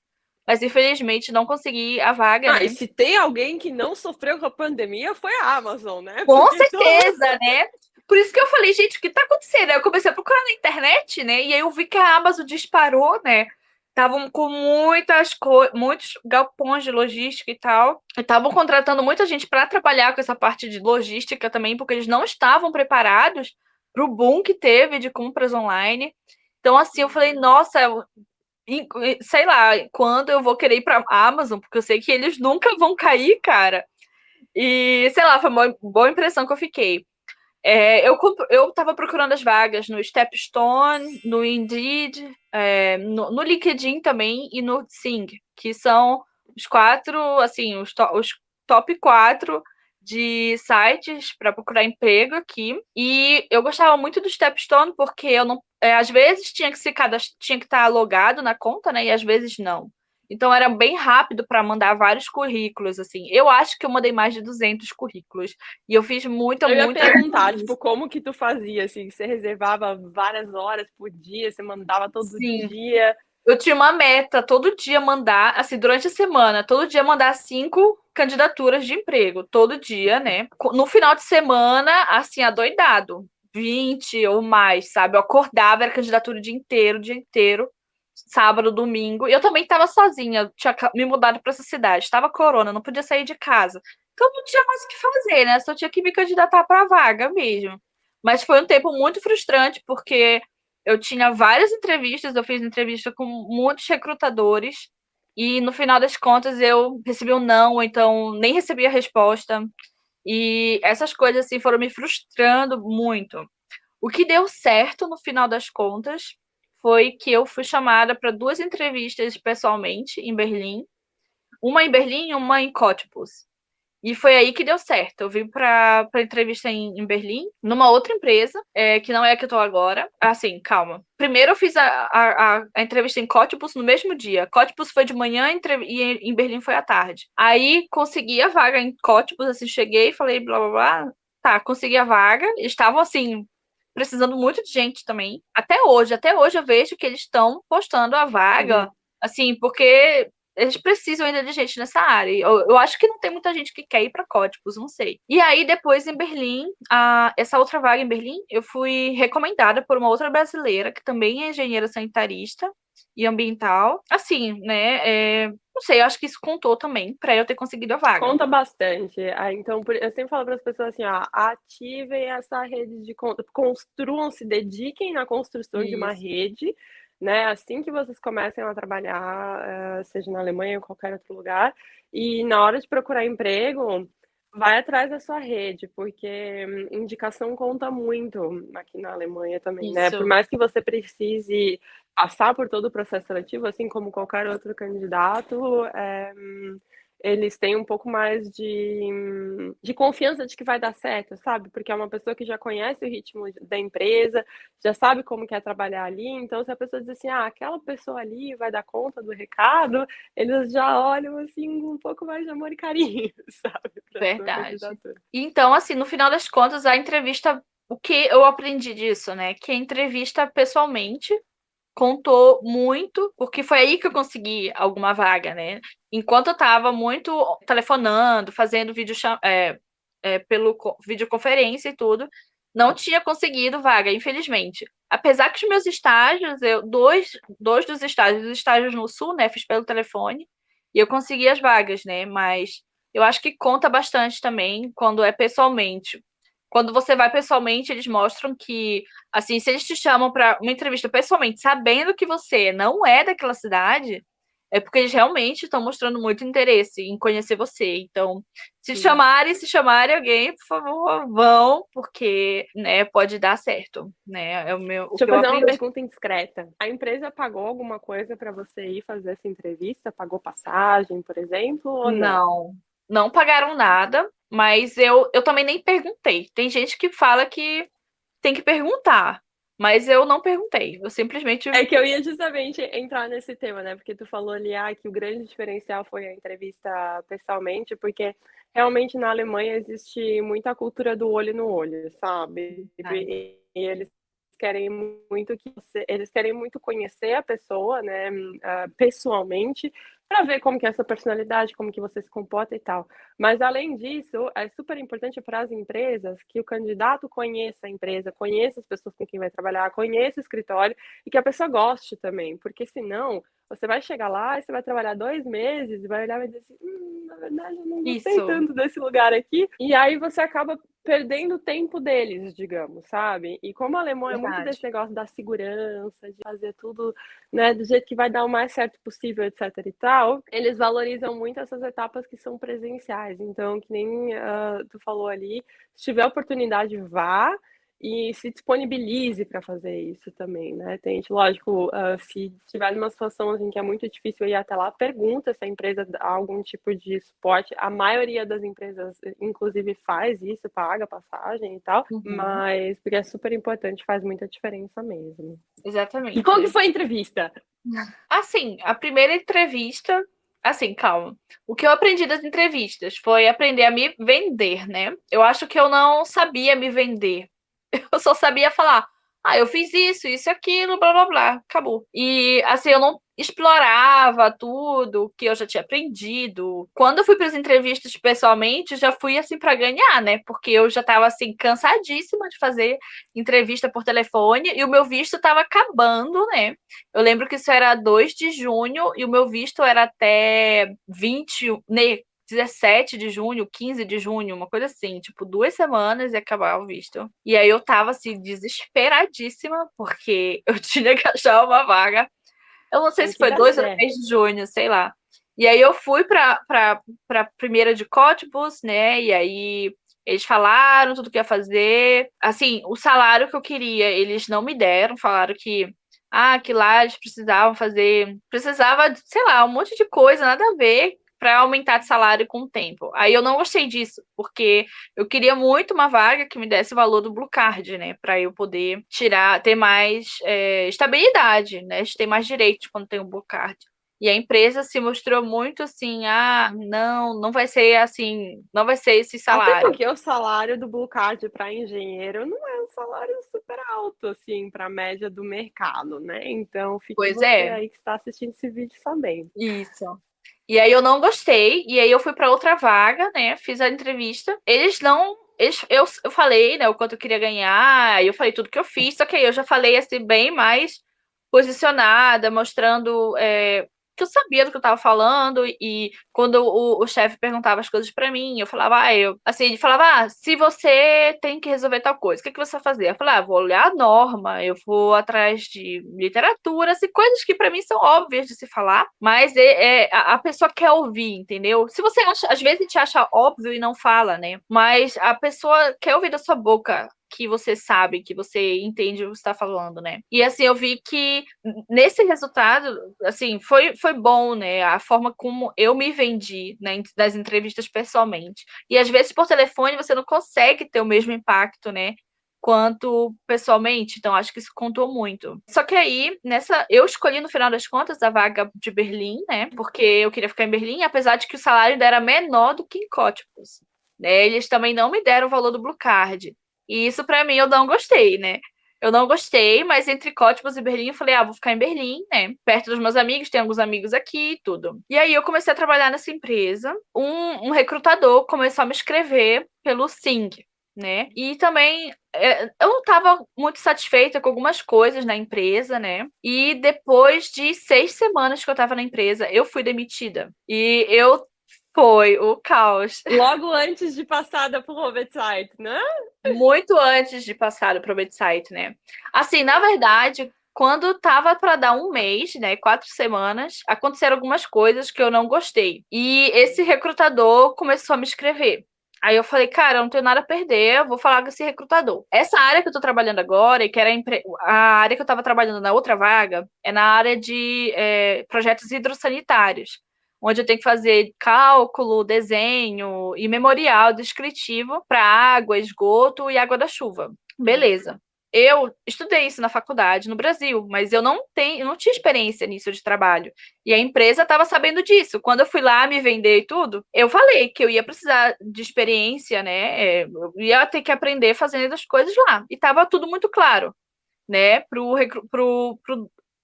Mas infelizmente não consegui a vaga, né? E se tem alguém que não sofreu com a pandemia, foi a Amazon, né? Com certeza, né? Por isso que eu falei, gente, o que tá acontecendo? Eu comecei a procurar na internet, né? E aí eu vi que a Amazon disparou, né? Estavam com muitos galpões de logística e tal. Estavam contratando muita gente para trabalhar com essa parte de logística também, porque eles não estavam preparados para o boom que teve de compras online. Então, assim, eu falei, nossa, sei lá, quando eu vou querer ir para a Amazon, porque eu sei que eles nunca vão cair, cara. E, sei lá, foi uma boa impressão que eu fiquei. Eu estava procurando as vagas no Stepstone, no Indeed, no LinkedIn também e no Sing, que são os 4, assim, os top 4 de sites para procurar emprego aqui. E eu gostava muito do Stepstone porque eu não, às vezes tinha que estar logado na conta, né? E às vezes não. Então era bem rápido para mandar vários currículos, assim. Eu acho que eu mandei mais de 200 currículos. E eu fiz muita. Eu ia perguntar, tipo, como que tu fazia, assim? Você reservava várias horas por dia, você mandava todo Sim. dia? Eu tinha uma meta, todo dia mandar, assim, durante a semana, todo dia mandar 5 candidaturas de emprego, todo dia, né? No final de semana, assim, adoidado, 20 ou mais, sabe? Eu acordava, era candidatura o dia inteiro, sábado, domingo. E eu também estava sozinha, eu tinha me mudado para essa cidade, estava corona, não podia sair de casa. Então não tinha mais o que fazer, né? Só tinha que me candidatar para a vaga mesmo. Mas foi um tempo muito frustrante, porque eu tinha várias entrevistas, eu fiz entrevista com muitos recrutadores, e no final das contas eu recebi um não, ou então nem recebi a resposta. E essas coisas assim foram me frustrando muito. O que deu certo no final das contas foi que eu fui chamada para 2 entrevistas pessoalmente em Berlim, uma em Berlim e uma em Cottbus. E foi aí que deu certo. Eu vim para entrevista em Berlim, numa outra empresa, que não é a que eu tô agora. Assim, calma. Primeiro eu fiz a entrevista em Cottbus no mesmo dia. Cottbus foi de manhã e em Berlim foi à tarde. Aí consegui a vaga em Cottbus, assim, cheguei e falei blá blá blá. Tá, consegui a vaga. Estavam, assim, precisando muito de gente também. Até hoje eu vejo que eles estão postando a vaga, assim, porque eles precisam ainda de gente nessa área. Eu acho que não tem muita gente que quer ir para Códigos, não sei. E aí, depois, em Berlim, essa outra vaga em Berlim, eu fui recomendada por uma outra brasileira, que também é engenheira sanitarista e ambiental. Assim, né? Não sei, eu acho que isso contou também para eu ter conseguido a vaga. Conta bastante. Então, eu sempre falo para as pessoas assim, ó, ativem essa rede de construam, se dediquem na construção de uma rede, né? Assim que vocês comecem a trabalhar, seja na Alemanha ou em qualquer outro lugar, e na hora de procurar emprego, vai atrás da sua rede, porque indicação conta muito aqui na Alemanha também, né? Por mais que você precise passar por todo o processo seletivo, assim como qualquer outro candidato, eles têm um pouco mais de confiança de que vai dar certo, sabe? Porque é uma pessoa que já conhece o ritmo da empresa, já sabe como quer trabalhar ali. Então, se a pessoa diz assim, aquela pessoa ali vai dar conta do recado, eles já olham assim um pouco mais de amor e carinho, sabe? Verdade. Então, assim, no final das contas, a entrevista, o que eu aprendi disso, né? Que a entrevista pessoalmente contou muito, porque foi aí que eu consegui alguma vaga, né? Enquanto eu estava muito telefonando, fazendo pelo videoconferência e tudo, não tinha conseguido vaga, infelizmente. Apesar que os meus estágios, dois dos estágios no Sul, né? Fiz pelo telefone, e eu consegui as vagas, né? Mas eu acho que conta bastante também quando é pessoalmente. Quando você vai pessoalmente, eles mostram que, assim, se eles te chamam para uma entrevista pessoalmente, sabendo que você não é daquela cidade, é porque eles realmente estão mostrando muito interesse em conhecer você. Então, Sim. se chamarem alguém, por favor, vão, porque, né, pode dar certo, né? É o Deixa eu que eu fazer uma aprendi. pergunta indiscreta. A empresa pagou alguma coisa para você ir fazer essa entrevista? Pagou passagem, por exemplo, ou não? Não, não pagaram nada, mas eu também nem perguntei. Tem gente que fala que tem que perguntar, mas eu não perguntei. Eu simplesmente. É que eu ia justamente entrar nesse tema, né? Porque tu falou ali que o grande diferencial foi a entrevista pessoalmente, porque realmente na Alemanha existe muita cultura do olho no olho, sabe? Ai, E eles querem muito eles querem muito conhecer a pessoa, né, pessoalmente, para ver como que é a sua personalidade, como que você se comporta e tal. Mas além disso, é super importante para as empresas que o candidato conheça a empresa, conheça as pessoas com quem vai trabalhar, conheça o escritório e que a pessoa goste também, porque senão você vai chegar lá e você vai trabalhar 2 meses e vai olhar e vai dizer assim, na verdade eu não gostei isso, tanto desse lugar aqui. E aí você acaba perdendo o tempo deles, digamos, sabe? E como o alemão é muito verdade. desse negócio da segurança, de fazer tudo, né, do jeito que vai dar o mais certo possível, etc e tal, eles valorizam muito essas etapas que são presenciais. Então, que nem tu falou ali, se tiver oportunidade, vá e se disponibilize para fazer isso também, né? Tem gente, lógico, se estiver numa situação assim que é muito difícil ir até lá, pergunta se a empresa dá algum tipo de suporte. A maioria das empresas, inclusive, faz isso, paga passagem e tal, Uhum, mas porque é super importante, faz muita diferença mesmo. E como que exatamente. foi a entrevista? Assim, a primeira entrevista. Assim, calma. O que eu aprendi das entrevistas foi aprender a me vender, né? Eu acho que eu não sabia me vender. Eu só sabia falar, eu fiz isso, aquilo, blá blá blá, acabou. E assim, eu não explorava tudo que eu já tinha aprendido. Quando eu fui para as entrevistas pessoalmente, já fui assim para ganhar, né? Porque eu já estava assim cansadíssima de fazer entrevista por telefone e o meu visto estava acabando, né? Eu lembro que isso era 2 de junho e o meu visto era até 20, né, 17 de junho, 15 de junho, uma coisa assim, tipo, 2 semanas e acabar o visto. E aí eu tava assim, desesperadíssima, porque eu tinha que achar uma vaga. Eu não sei Tem se que foi dar 2 ou 3 certo. de junho, sei lá. E aí eu fui pra primeira de Cottbus, né? E aí eles falaram tudo que ia fazer. Assim, o salário que eu queria, eles não me deram, falaram que lá eles precisavam fazer, precisava, sei lá, um monte de coisa, nada a ver, para aumentar de salário com o tempo. Aí eu não gostei disso, porque eu queria muito uma vaga que me desse o valor do Blue Card, né, para eu poder ter mais estabilidade, né, ter mais direitos quando tem o Blue Card. E a empresa se mostrou muito assim, não, não vai ser assim, não vai ser esse Até salário. porque o salário do Blue Card para engenheiro não é um salário super alto, assim, para a média do mercado, né? Então, fique Pois você é, aí que está assistindo esse vídeo sabendo. isso. E aí eu não gostei, e aí eu fui para outra vaga, né? Fiz a entrevista. Eles não. Eu falei, né, o quanto eu queria ganhar, eu falei tudo que eu fiz, só que aí eu já falei assim, bem mais posicionada, mostrando que eu sabia do que eu tava falando, e quando o chefe perguntava as coisas pra mim, eu falava, ele falava, se você tem que resolver tal coisa, o que que você vai fazer? Eu falava, vou olhar a norma, eu vou atrás de literatura, assim, coisas que pra mim são óbvias de se falar, mas a pessoa quer ouvir, entendeu? Se você acha, às vezes te acha óbvio e não fala, né? Mas a pessoa quer ouvir da sua boca que você sabe, que você entende o que está falando, né? E assim, eu vi que nesse resultado, assim, foi bom, né? A forma como eu me vendi, né, das entrevistas pessoalmente. E às vezes por telefone você não consegue ter o mesmo impacto, né? Quanto pessoalmente, então acho que isso contou muito. Só que aí, eu escolhi no final das contas a vaga de Berlim, né? Porque eu queria ficar em Berlim, apesar de que o salário ainda era menor do que em Cottbus, né? Eles também não me deram o valor do Blue Card. E isso pra mim eu não gostei, né? Eu não gostei, mas entre Cottbus e Berlim eu falei, vou ficar em Berlim, né? Perto dos meus amigos, tem alguns amigos aqui e tudo. E aí eu comecei a trabalhar nessa empresa. Um recrutador começou a me escrever pelo Sing, né? E também eu não estava muito satisfeita com algumas coisas na empresa, né? E depois de 6 semanas que eu estava na empresa, eu fui demitida. E eu Foi o caos. Logo antes de passar da Probezeit, né? Muito antes de passar do Probezeit, né? Assim, na verdade, quando tava para dar um mês, né, 4 semanas, aconteceram algumas coisas que eu não gostei. E esse recrutador começou a me escrever. Aí eu falei, cara, eu não tenho nada a perder, eu vou falar com esse recrutador. Essa área que eu tô trabalhando agora, e que era a área que eu tava trabalhando na outra vaga, é na área de projetos hidrossanitários, onde eu tenho que fazer cálculo, desenho e memorial descritivo para água, esgoto e água da chuva. Beleza. Eu estudei isso na faculdade no Brasil, mas eu não tinha experiência nisso de trabalho. E a empresa estava sabendo disso. Quando eu fui lá me vender e tudo, eu falei que eu ia precisar de experiência, né? Eu ia ter que aprender fazendo as coisas lá. E estava tudo muito claro, né?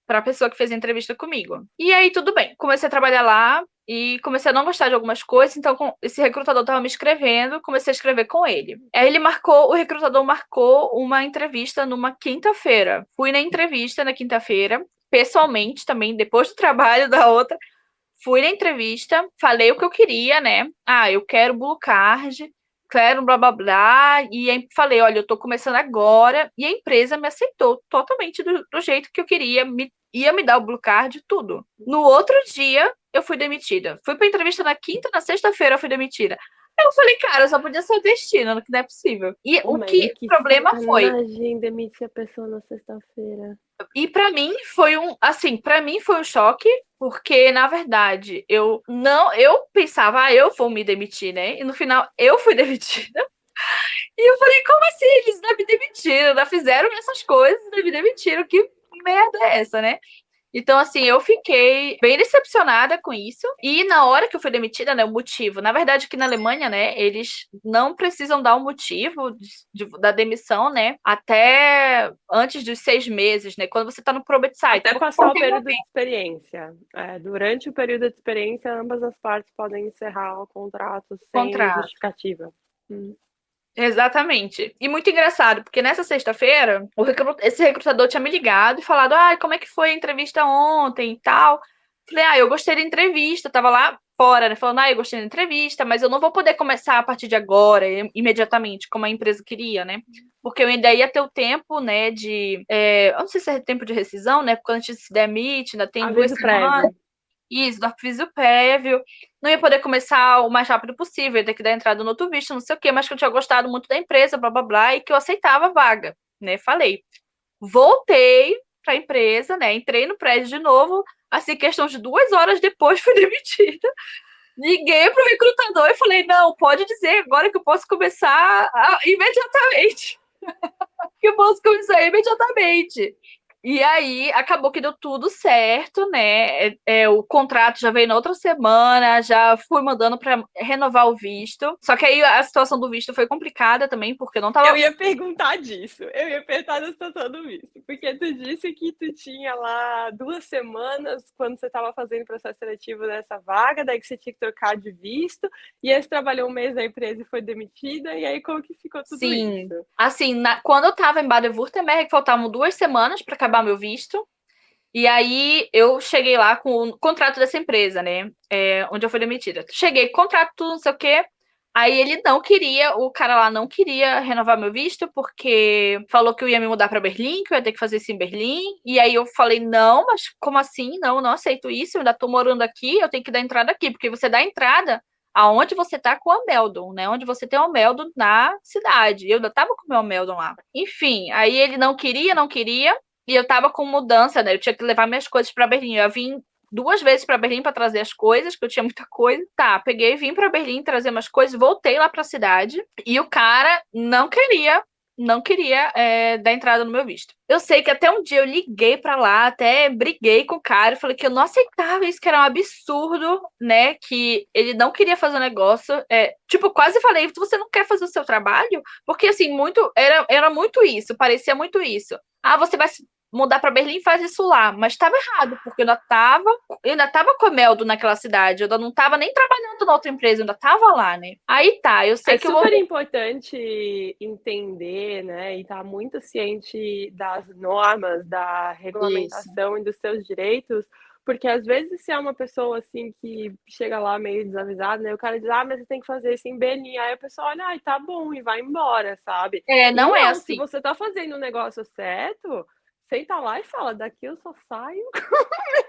Para a pessoa que fez a entrevista comigo. E aí, tudo bem. Comecei a trabalhar lá e comecei a não gostar de algumas coisas, então esse recrutador estava me escrevendo, comecei a escrever com ele. Aí o recrutador marcou uma entrevista numa quinta-feira. Fui na entrevista na quinta-feira, pessoalmente também, depois do trabalho da outra. Fui na entrevista, falei o que eu queria, né? Ah, eu quero Blue Card, quero blá blá blá. E aí falei, olha, eu tô começando agora. E a empresa me aceitou totalmente do jeito que eu queria, ia me dar o Blue Card, tudo. No outro dia, eu fui demitida. Fui pra entrevista na quinta, na sexta-feira eu fui demitida. Aí eu falei, cara, só podia ser o destino, que não é possível. E o Mas que o problema foi. sacanagem demitir a pessoa na sexta-feira. E para mim foi para mim foi um choque, porque na verdade eu pensava, eu vou me demitir, né? E no final eu fui demitida. E eu falei, como assim? Eles ainda me demitiram, ainda fizeram essas coisas, ainda me demitiram. Que merda é essa, né? Então, assim, eu fiquei bem decepcionada com isso. E na hora que eu fui demitida, né, o motivo. Na verdade, aqui na Alemanha, né, eles não precisam dar um motivo da demissão, né, até antes dos 6 meses, né, quando você tá no Probezeit. Até passar o período de experiência. Durante o período de experiência, ambas as partes podem encerrar o contrato sem Contrato. justificativa. Exatamente. E muito engraçado, porque nessa sexta-feira, esse recrutador tinha me ligado e falado, como é que foi a entrevista ontem e tal. Falei, eu gostei da entrevista, tava lá fora, né, falando, eu gostei da entrevista, mas eu não vou poder começar a partir de agora, imediatamente, como a empresa queria, né, porque eu ainda ia ter o tempo, né, eu não sei se é tempo de rescisão, né, porque quando a gente se demite, ainda tem 2 semanas. Prévio. Isso, do aviso prévio. Não ia poder começar o mais rápido possível, ia ter que dar entrada no outro visto, não sei o quê, mas que eu tinha gostado muito da empresa, blá blá blá, e que eu aceitava a vaga, né? Falei. Voltei para a empresa, né? Entrei no prédio de novo, assim, questão de 2 horas depois fui demitida. Liguei pro recrutador e falei: não, pode dizer agora que eu posso começar imediatamente. Que eu posso começar imediatamente. E aí acabou que deu tudo certo, né? O contrato já veio na outra semana, já fui mandando para renovar o visto. Só que aí a situação do visto foi complicada também, porque não tava. Eu ia perguntar disso. Eu ia perguntar da situação do visto. Porque tu disse que tu tinha lá 2 semanas quando você estava fazendo o processo seletivo dessa vaga, daí que você tinha que trocar de visto, e aí você trabalhou 1 mês na empresa e foi demitida, e aí como que ficou tudo isso? Assim, quando eu tava em Baden-Württemberg, faltavam 2 semanas para acabar meu visto. E aí eu cheguei lá com o contrato dessa empresa, né? Onde eu fui demitida. Cheguei, contrato, tudo, não sei o quê. Aí o cara lá não queria renovar meu visto, porque falou que eu ia me mudar para Berlim, que eu ia ter que fazer isso em Berlim. E aí eu falei, não, mas como assim? Não, não aceito isso, eu ainda tô morando aqui, eu tenho que dar entrada aqui, porque você dá entrada aonde você tá com a Meldon, né? Onde você tem o Meldon na cidade. Eu ainda tava com o meu Meldon lá. Enfim, aí ele não queria, e eu tava com mudança, né? Eu tinha que levar minhas coisas para Berlim. Eu vim 2 vezes para Berlim para trazer as coisas, que eu tinha muita coisa. Tá, peguei, vim para Berlim trazer umas coisas, voltei lá para a cidade e o cara não queria dar entrada no meu visto. Eu sei que até um dia eu liguei para lá, até briguei com o cara, falei que eu não aceitava isso, que era um absurdo, né? Que ele não queria fazer o negócio. Quase falei, você não quer fazer o seu trabalho? Porque assim, era muito isso, parecia muito isso. Você vai mudar para Berlim, faz isso lá. Mas estava errado, porque eu ainda tava com a Meldo naquela cidade, eu ainda não estava nem trabalhando na outra empresa, eu ainda estava lá, né? Aí tá, eu sei que super importante entender, né, e estar muito ciente das normas, da regulamentação e dos seus direitos, Porque às vezes se é uma pessoa assim que chega lá meio desavisada, né? O cara diz, mas você tem que fazer isso em Belém. Aí a pessoa olha, ai, tá bom, e vai embora, sabe? E Não é não, se assim. você tá fazendo o negócio certo, senta lá e fala, daqui eu só saio.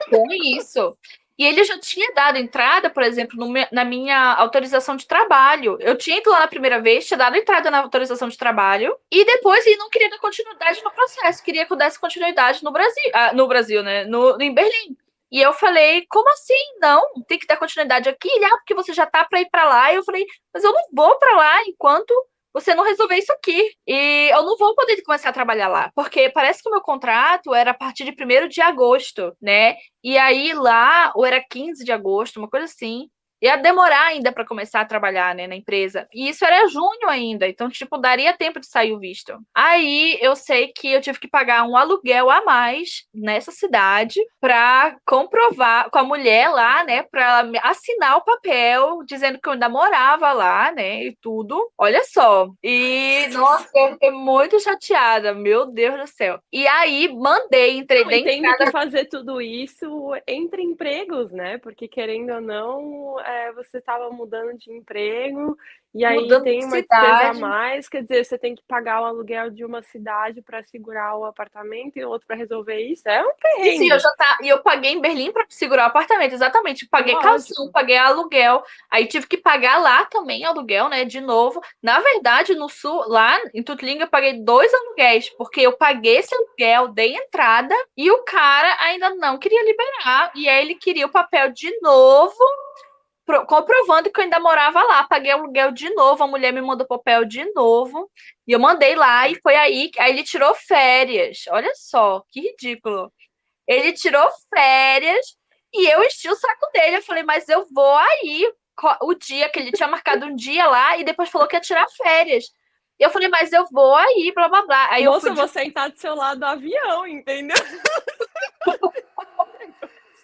Com isso. E ele já tinha dado entrada, por exemplo, na minha autorização de trabalho. Eu tinha ido lá na primeira vez, tinha dado entrada na autorização de trabalho, e depois ele não queria dar continuidade no processo, queria que eu desse continuidade no Brasil. No Brasil, né? Em Berlim. E eu falei, como assim? Não, tem que dar continuidade aqui. Ele, porque você já tá para ir para lá. E eu falei, mas eu não vou para lá enquanto você não resolver isso aqui. E eu não vou poder começar a trabalhar lá, porque parece que o meu contrato era a partir de 1º de agosto, né? E aí lá, ou era 15 de agosto, uma coisa assim. Ia demorar ainda para começar a trabalhar, né, na empresa. E isso era junho ainda, então, tipo, daria tempo de sair o visto. Aí eu sei que eu tive que pagar um aluguel a mais nessa cidade para comprovar com a mulher lá, né, para ela assinar o papel dizendo que eu ainda morava lá, né, e tudo. Olha só. E, nossa, eu fiquei muito chateada, meu Deus do céu. E aí mandei, entrei Não, e dentro. tendo que fazer tudo isso entre empregos, né? Porque querendo ou não, você estava mudando de emprego e aí Mudando de tem uma despesa a cidade. mais, quer dizer, você tem que pagar o aluguel de uma cidade para segurar o apartamento e outro para resolver isso. É um Isso, perrengue. e eu paguei em Berlim para segurar o apartamento, exatamente. Paguei calção, Lógico. paguei aluguel. Aí tive que pagar lá também aluguel, né? De novo. Na verdade, no sul, lá em Tutlinga, eu paguei 2 aluguéis, porque eu paguei esse aluguel, dei entrada, e o cara ainda não queria liberar. E aí ele queria o papel de novo, comprovando que eu ainda morava lá. Paguei aluguel de novo, a mulher me mandou papel de novo. E eu mandei lá, e foi aí ele tirou férias. Olha só, que ridículo. Ele tirou férias e eu enchi o saco dele. Eu falei, mas eu vou aí. O dia que ele tinha marcado um dia lá e depois falou que ia tirar férias. E eu falei, mas eu vou aí, blá blá blá. Aí eu Moça, fui eu vou sentar do seu lado do avião, entendeu?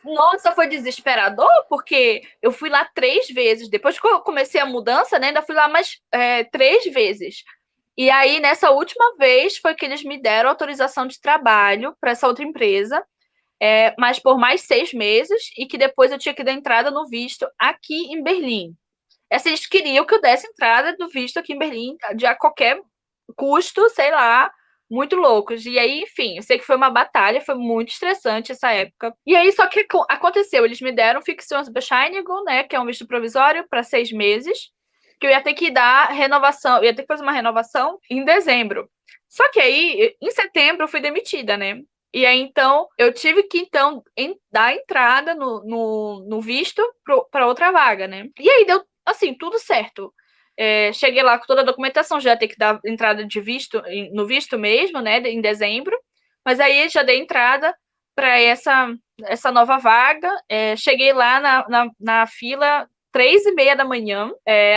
Nossa, foi desesperador, porque eu fui lá 3 vezes. Depois que eu comecei a mudança, né, ainda fui lá mais 3 vezes. E aí, nessa última vez, foi que eles me deram autorização de trabalho para essa outra empresa. Mas por mais 6 meses, e que depois eu tinha que dar entrada no visto aqui em Berlim. Eles queriam que eu desse entrada do visto aqui em Berlim de a qualquer custo, sei lá, muito loucos. E aí, enfim, eu sei que foi uma batalha, foi muito estressante essa época. E aí, só que aconteceu, eles me deram Fixationsbescheinigung, né, que é um visto provisório para 6 meses, que eu ia ter que dar renovação, eu ia ter que fazer uma renovação em dezembro. Só que aí, em setembro, eu fui demitida, né? E aí, então, eu tive que, então, dar entrada no visto para outra vaga, né? E aí, deu, assim, tudo certo. Cheguei lá com toda a documentação, já ia ter que dar entrada de visto, no visto mesmo, né, em dezembro. Mas aí, já dei entrada para essa nova vaga. Cheguei lá na fila 3h30 da manhã,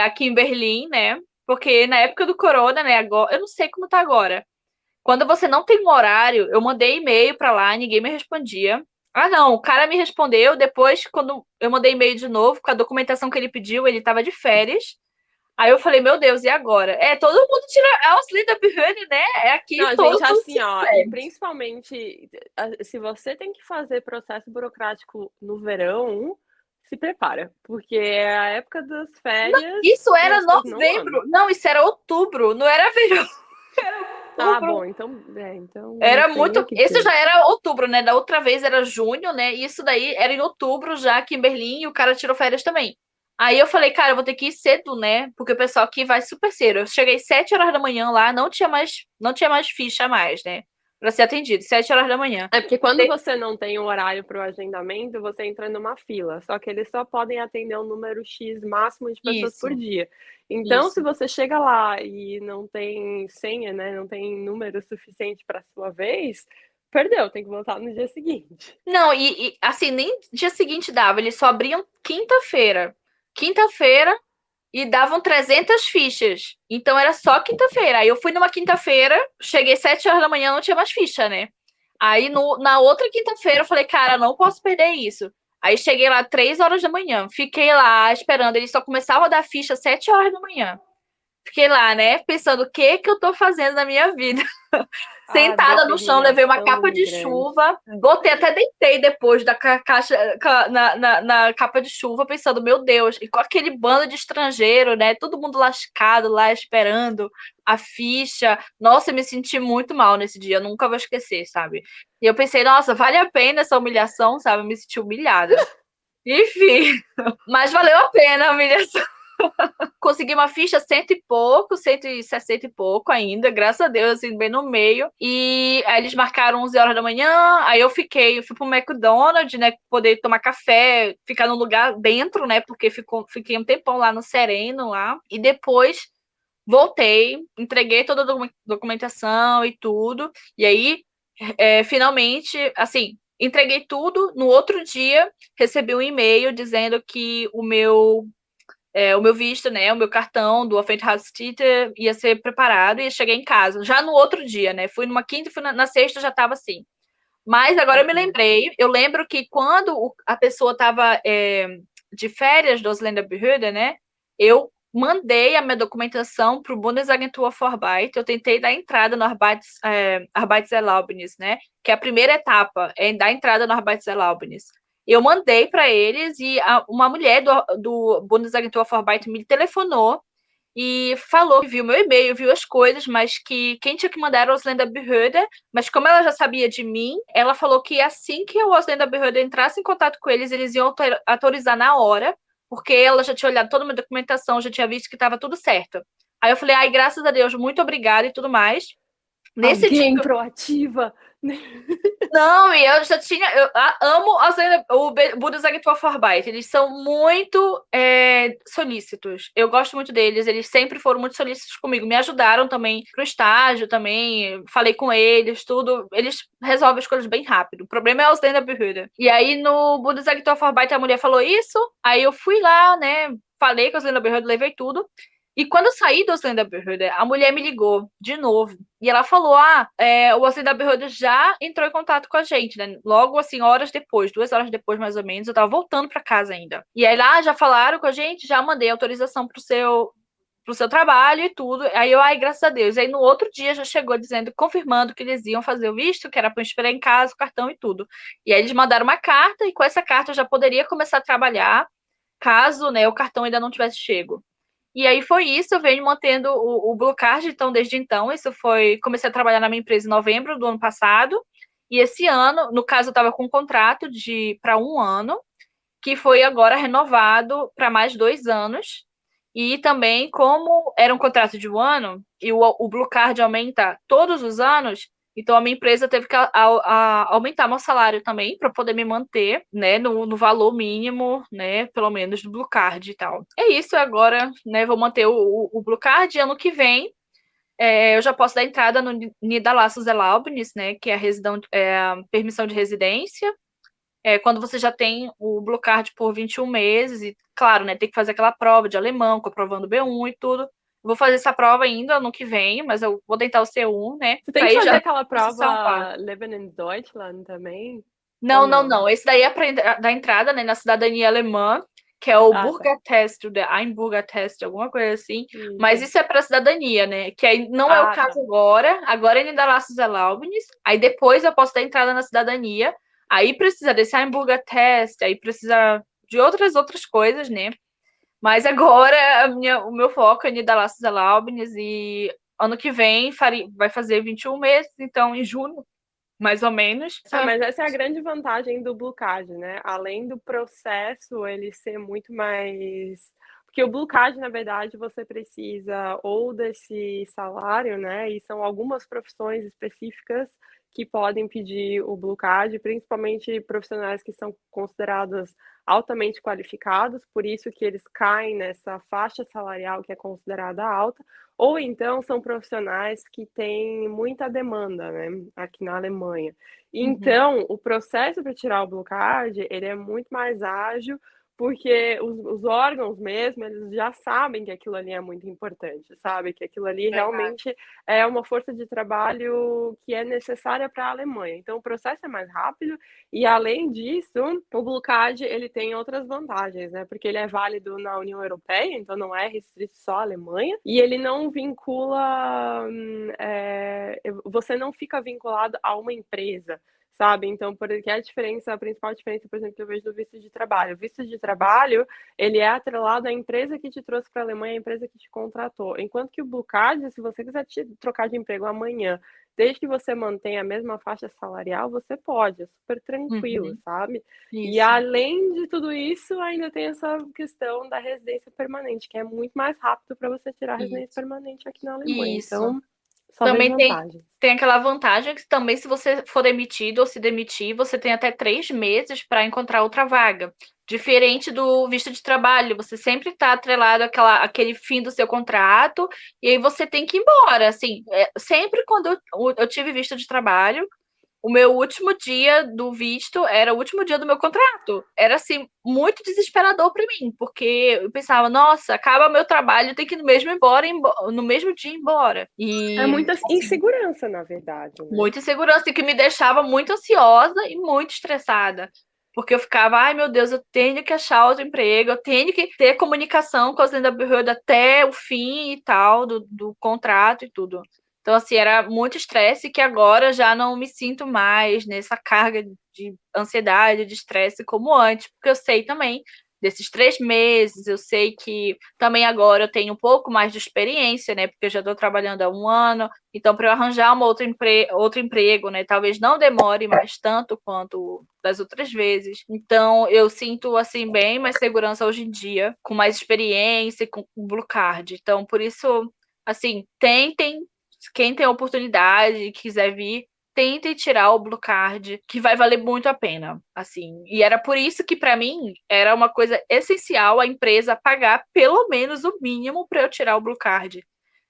aqui em Berlim, né? Porque na época do corona, né, agora, eu não sei como tá agora. Quando você não tem um horário, eu mandei e-mail pra lá, ninguém me respondia. Ah, não, o cara me respondeu depois, quando eu mandei e-mail de novo, com a documentação que ele pediu, ele tava de férias. Aí eu falei, meu Deus, e agora? Todo mundo tira Ausländer da Behörde, né? Aqui Não, todo gente, mundo assim, tira ó, e férias. principalmente se você tem que fazer processo burocrático no verão, se prepara, porque é a época das férias Isso e era as pessoas não novembro. andam. Não, isso era outubro, não era verão. Era Ah, outubro. bom, então não Era sei nem o muito. que Esse dizer. já era outubro, né? Da outra vez era junho, né? E isso daí era em outubro já aqui em Berlim e o cara tirou férias também. Aí eu falei, cara, eu vou ter que ir cedo, né? Porque o pessoal aqui vai super cedo. Eu cheguei 7 horas da manhã lá, não tinha mais ficha a mais, né? Pra ser atendido, 7 horas da manhã. É porque quando você não tem um horário para o agendamento, você entra numa fila. Só que eles só podem atender um número X máximo de pessoas por Isso, dia. Então, se isso. você chega lá e não tem senha, né, não tem número suficiente para sua vez, perdeu, tem que voltar no dia seguinte. Não, assim, nem dia seguinte dava, eles só abriam quinta-feira. Quinta-feira e davam 300 fichas. Então era só quinta-feira. Aí eu fui numa quinta-feira, cheguei 7 horas da manhã, não tinha mais ficha, né? Aí na outra quinta-feira eu falei, cara, não posso perder isso. Aí cheguei lá 3 horas da manhã, fiquei lá esperando, eles só começavam a dar ficha 7 horas da manhã. Fiquei lá, né, pensando o que que eu tô fazendo na minha vida. A Sentada no chão, levei uma determinação do capa de imigrante. chuva, botei, até deitei depois da caixa na capa de chuva, pensando, meu Deus, e com aquele bando de estrangeiro, né? Todo mundo lascado lá esperando a ficha. Nossa, eu me senti muito mal nesse dia, eu nunca vou esquecer, sabe? E eu pensei, nossa, vale a pena essa humilhação, sabe? Eu me senti humilhada. Enfim, mas valeu a pena a humilhação. Consegui uma ficha cento e pouco, 160 e pouco ainda, graças a Deus, assim, bem no meio. E aí eles marcaram 11 horas da manhã, aí eu fui pro McDonald's, né, poder tomar café, ficar no lugar dentro, né, porque fiquei um tempão lá no Sereno, lá. E depois voltei, entreguei toda a documentação e tudo. E aí, finalmente, assim, entreguei tudo. No outro dia, recebi um e-mail dizendo que o meu visto, né, o meu cartão do Aufenthaltstitel ia ser preparado e ia chegar em casa. Já no outro dia, né, fui numa quinta e fui na sexta, já estava assim. Mas agora eu me Uhum. lembrei, eu lembro que quando a pessoa estava de férias do Ausländerbehörde, né, eu mandei a minha documentação para o Bundesagentur für Arbeit, eu tentei dar entrada no Arbeitserlaubnis, né, que é a primeira etapa, é dar entrada no Arbeitserlaubnis. Eu mandei para eles e uma mulher do Bundesagentur für Arbeit me telefonou e falou que viu meu e-mail, viu as coisas, mas que quem tinha que mandar era o Ausländerbehörde, mas como ela já sabia de mim, ela falou que assim que o Ausländerbehörde entrasse em contato com eles iam autorizar na hora, porque ela já tinha olhado toda a minha documentação, já tinha visto que estava tudo certo. Aí eu falei, ai, graças a Deus, muito obrigada e tudo mais. Nesse dia Alguém que eu proativa. não, e eu já tinha. Amo o Bundesagentur für Arbeit. Eles são muito solícitos. Eu gosto muito deles. Eles sempre foram muito solícitos comigo. Me ajudaram também pro estágio, também. Falei com eles, tudo. Eles resolvem as coisas bem rápido. O problema é os Ausländerbehörde. E aí no Bundesagentur für Arbeit a mulher falou isso. Aí eu fui lá, né? Falei com os Ausländerbehörde, levei tudo. E quando eu saí do Ausländerbehörde, a mulher me ligou de novo. E ela falou: o Ausländerbehörde já entrou em contato com a gente, né? Logo assim, horas depois, 2 horas depois, mais ou menos, eu tava voltando para casa ainda. E aí lá já falaram com a gente, já mandei autorização pro seu trabalho e tudo. Aí eu, ai, graças a Deus. Aí no outro dia já chegou dizendo, confirmando que eles iam fazer o visto, que era para esperar em casa, o cartão e tudo. E aí eles mandaram uma carta, e com essa carta eu já poderia começar a trabalhar, caso, né, o cartão ainda não tivesse chego. E aí foi isso, eu venho mantendo o Blue Card, então, desde então, comecei a trabalhar na minha empresa em novembro do ano passado, e esse ano, no caso, eu estava com um contrato para 1 ano, que foi agora renovado para mais 2 anos, e também, como era um contrato de 1 ano, e o Blue Card aumenta todos os anos, então a minha empresa teve que aumentar meu salário também para poder me manter, né, no valor mínimo, né, pelo menos do Blue Card e tal. É isso agora, né, vou manter o Blue Card. Ano que vem eu já posso dar entrada no Niederlassungserlaubnis, né, que é a permissão de residência, quando você já tem o Blue Card por 21 meses, e claro, né, tem que fazer aquela prova de alemão, comprovando o B1 e tudo. Vou fazer essa prova ainda ano que vem, mas eu vou tentar o C1, né? Você tem Pra que aí fazer já aquela se salvar. prova Leben in Deutschland também? Ou Não, não, não? não. Esse daí é para dar entrada, né, na cidadania alemã, que é o Ah, tá. Bürgertest, o Einbürgertest, alguma coisa assim. Mas Isso. isso é para cidadania, né? Que aí não é o Ah, caso tá. agora. Agora é Niederlassungserlaubnis. Aí depois eu posso dar entrada na cidadania. Aí precisa desse Einbürgertest, aí precisa de outras coisas, né? Mas agora o meu foco é Niederlassungserlaubnis e ano que vem vai fazer 21 meses, então em junho, mais ou menos. Mas essa é a grande vantagem do Blue Card, né? Além do processo ele ser muito mais. Porque o Blue Card, na verdade, você precisa ou desse salário, né? E são algumas profissões específicas que podem pedir o Blue Card, principalmente profissionais que são considerados altamente qualificados, por isso que eles caem nessa faixa salarial que é considerada alta, ou então são profissionais que têm muita demanda, né? Aqui na Alemanha. Uhum. Então, o processo para tirar o Blue Card, ele é muito mais ágil, porque os órgãos mesmo, eles já sabem que aquilo ali é muito importante, sabe? Que aquilo ali realmente é uma força de trabalho que é necessária para a Alemanha. Então, o processo é mais rápido e, além disso, o Blue Card, ele tem outras vantagens, né? Porque ele é válido na União Europeia, então não é restrito só à Alemanha, e ele não vincula, você não fica vinculado a uma empresa, sabe? Então, porque a principal diferença, por exemplo, que eu vejo do visto de trabalho. O visto de trabalho, ele é atrelado à empresa que te trouxe para a Alemanha, a empresa que te contratou. Enquanto que o Blue Card, se você quiser trocar de emprego amanhã, desde que você mantenha a mesma faixa salarial, você pode, é super tranquilo, sabe? E Isso. além de tudo isso, ainda tem essa questão da residência permanente, que é muito mais rápido para você tirar a residência permanente aqui na Alemanha. Isso. Então, só vejo Também vantagens. tem aquela vantagem que também, se você for demitido ou se demitir, você tem até 3 meses para encontrar outra vaga. Diferente do visto de trabalho, você sempre está atrelado àquele fim do seu contrato, e aí você tem que ir embora. Assim, sempre quando eu tive visto de trabalho, o meu último dia do visto era o último dia do meu contrato. Era, assim, muito desesperador para mim, porque eu pensava, nossa, acaba meu trabalho, eu tenho que ir no mesmo dia ir embora. É E, muita assim, insegurança, na verdade, né? muita insegurança, e que me deixava muito ansiosa e muito estressada. Porque eu ficava, ai meu Deus, eu tenho que achar outro emprego, eu tenho que ter comunicação com a Länderbehörde até o fim e tal, do contrato e tudo. Então, assim, era muito estresse que agora já não me sinto mais nessa carga de ansiedade, de estresse como antes, porque eu sei também desses 3 meses, eu sei que também agora eu tenho um pouco mais de experiência, né? Porque eu já estou trabalhando há 1 ano, então para eu arranjar outro emprego, né? Talvez não demore mais tanto quanto das outras vezes. Então eu sinto assim bem mais segurança hoje em dia, com mais experiência, com o Blue Card. Então por isso, assim, tentem, quem tem a oportunidade e quiser vir, tentem tirar o Blue Card, que vai valer muito a pena, assim. E era por isso que para mim era uma coisa essencial a empresa pagar pelo menos o mínimo para eu tirar o Blue Card,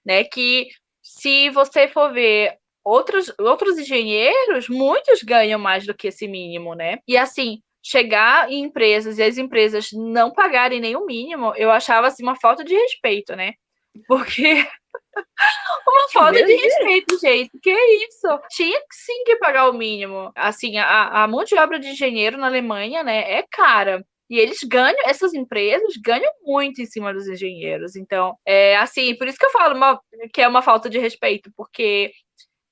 né? Que se você for ver outros engenheiros, muitos ganham mais do que esse mínimo, né? E assim, chegar em empresas e as empresas não pagarem nem o mínimo, eu achava assim uma falta de respeito, né? Porque uma falta de respeito, gente. Que isso? Tinha que sim que pagar o mínimo. Assim, a mão de obra de engenheiro na Alemanha, né, é cara. E eles ganham, essas empresas ganham muito em cima dos engenheiros. Então, assim, por isso que eu falo que é uma falta de respeito, porque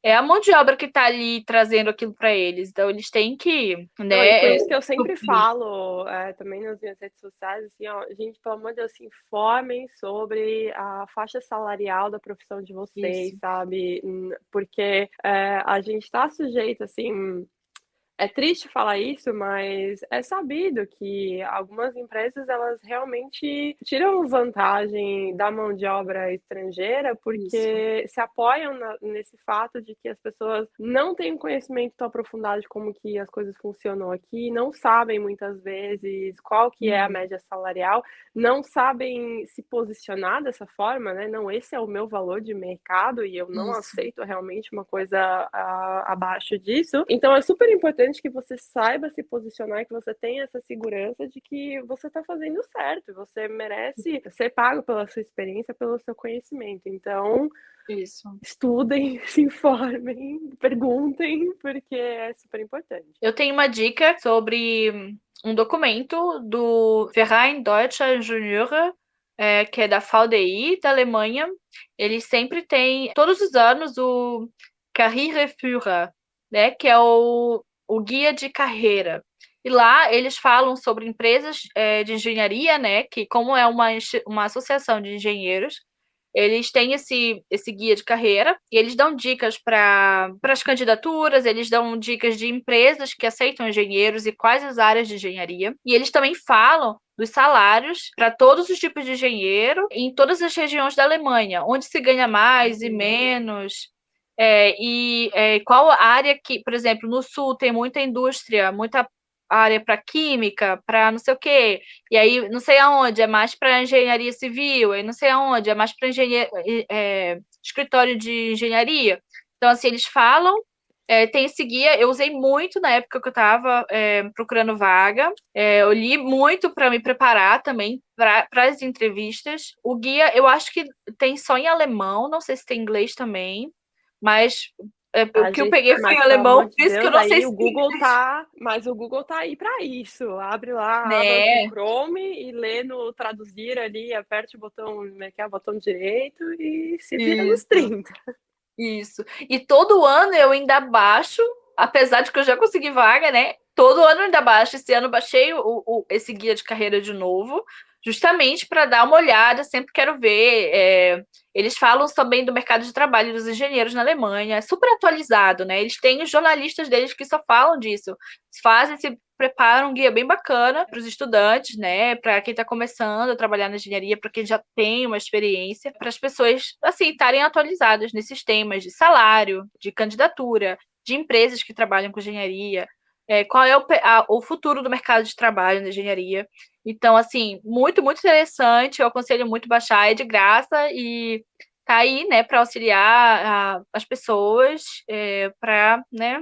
é a mão de obra que está ali trazendo aquilo para eles. Então, eles têm que, Não, e por né, isso que eu sempre falo, também nas minhas redes sociais, assim, ó, gente, pelo amor de Deus, se informem sobre a faixa salarial da profissão de vocês, isso. sabe? Porque a gente está sujeito, assim, é triste falar isso, mas é sabido que algumas empresas elas realmente tiram vantagem da mão de obra estrangeira Isso. porque se apoiam nesse fato de que as pessoas não têm um conhecimento tão aprofundado de como que as coisas funcionam aqui, não sabem muitas vezes qual que é a média salarial, não sabem se posicionar dessa forma, né? Não, esse é o meu valor de mercado e eu não Isso. aceito realmente uma coisa abaixo disso. Então é super importante que você saiba se posicionar e que você tenha essa segurança de que você está fazendo certo, você merece ser pago pela sua experiência, pelo seu conhecimento. Então, Isso. estudem, se informem, perguntem, porque é super importante. Eu tenho uma dica sobre um documento do Verein Deutscher Ingenieure, que é da VDI, da Alemanha. Eles sempre têm, todos os anos, o Karriereführer, né, que é o guia de carreira. E lá eles falam sobre empresas de engenharia, né, que como é uma associação de engenheiros, eles têm esse guia de carreira e eles dão dicas para as candidaturas, eles dão dicas de empresas que aceitam engenheiros e quais as áreas de engenharia. E eles também falam dos salários para todos os tipos de engenheiro em todas as regiões da Alemanha, onde se ganha mais e menos. Qual área que, por exemplo, no sul tem muita indústria, muita área para química, para não sei o quê. E aí, não sei aonde, é mais para engenharia civil, aí não sei aonde, é mais para escritório de engenharia. Então, assim, eles falam Tem esse guia, eu usei muito na época que eu estava procurando vaga. Eu li muito para me preparar também para as entrevistas. O guia, eu acho que tem só em alemão, não sei se tem em inglês também, mas o que eu peguei foi em Mas pelo alemão, amor por de isso que eu Deus, não sei aí se, mas o Google tá aí para isso. Abre lá a aba do né? Chrome e lê no traduzir ali, aperte o botão, como é que é, o botão direito e se vira nos Isso. 30. Isso. E todo ano eu ainda baixo, apesar de que eu já consegui vaga, né? Todo ano eu ainda baixo. Esse ano eu baixei esse guia de carreira de novo, justamente para dar uma olhada. Sempre quero ver. Eles falam também do mercado de trabalho dos engenheiros na Alemanha. É super atualizado, né? Eles têm os jornalistas deles que só falam disso. Fazem esse prepara um guia bem bacana para os estudantes, né? Para quem está começando a trabalhar na engenharia, para quem já tem uma experiência, para as pessoas assim estarem atualizadas nesses temas de salário, de candidatura, de empresas que trabalham com engenharia, qual é o futuro do mercado de trabalho na engenharia. Então, assim, muito, muito interessante. Eu aconselho muito baixar, é de graça e tá aí, né, para auxiliar as pessoas para, né,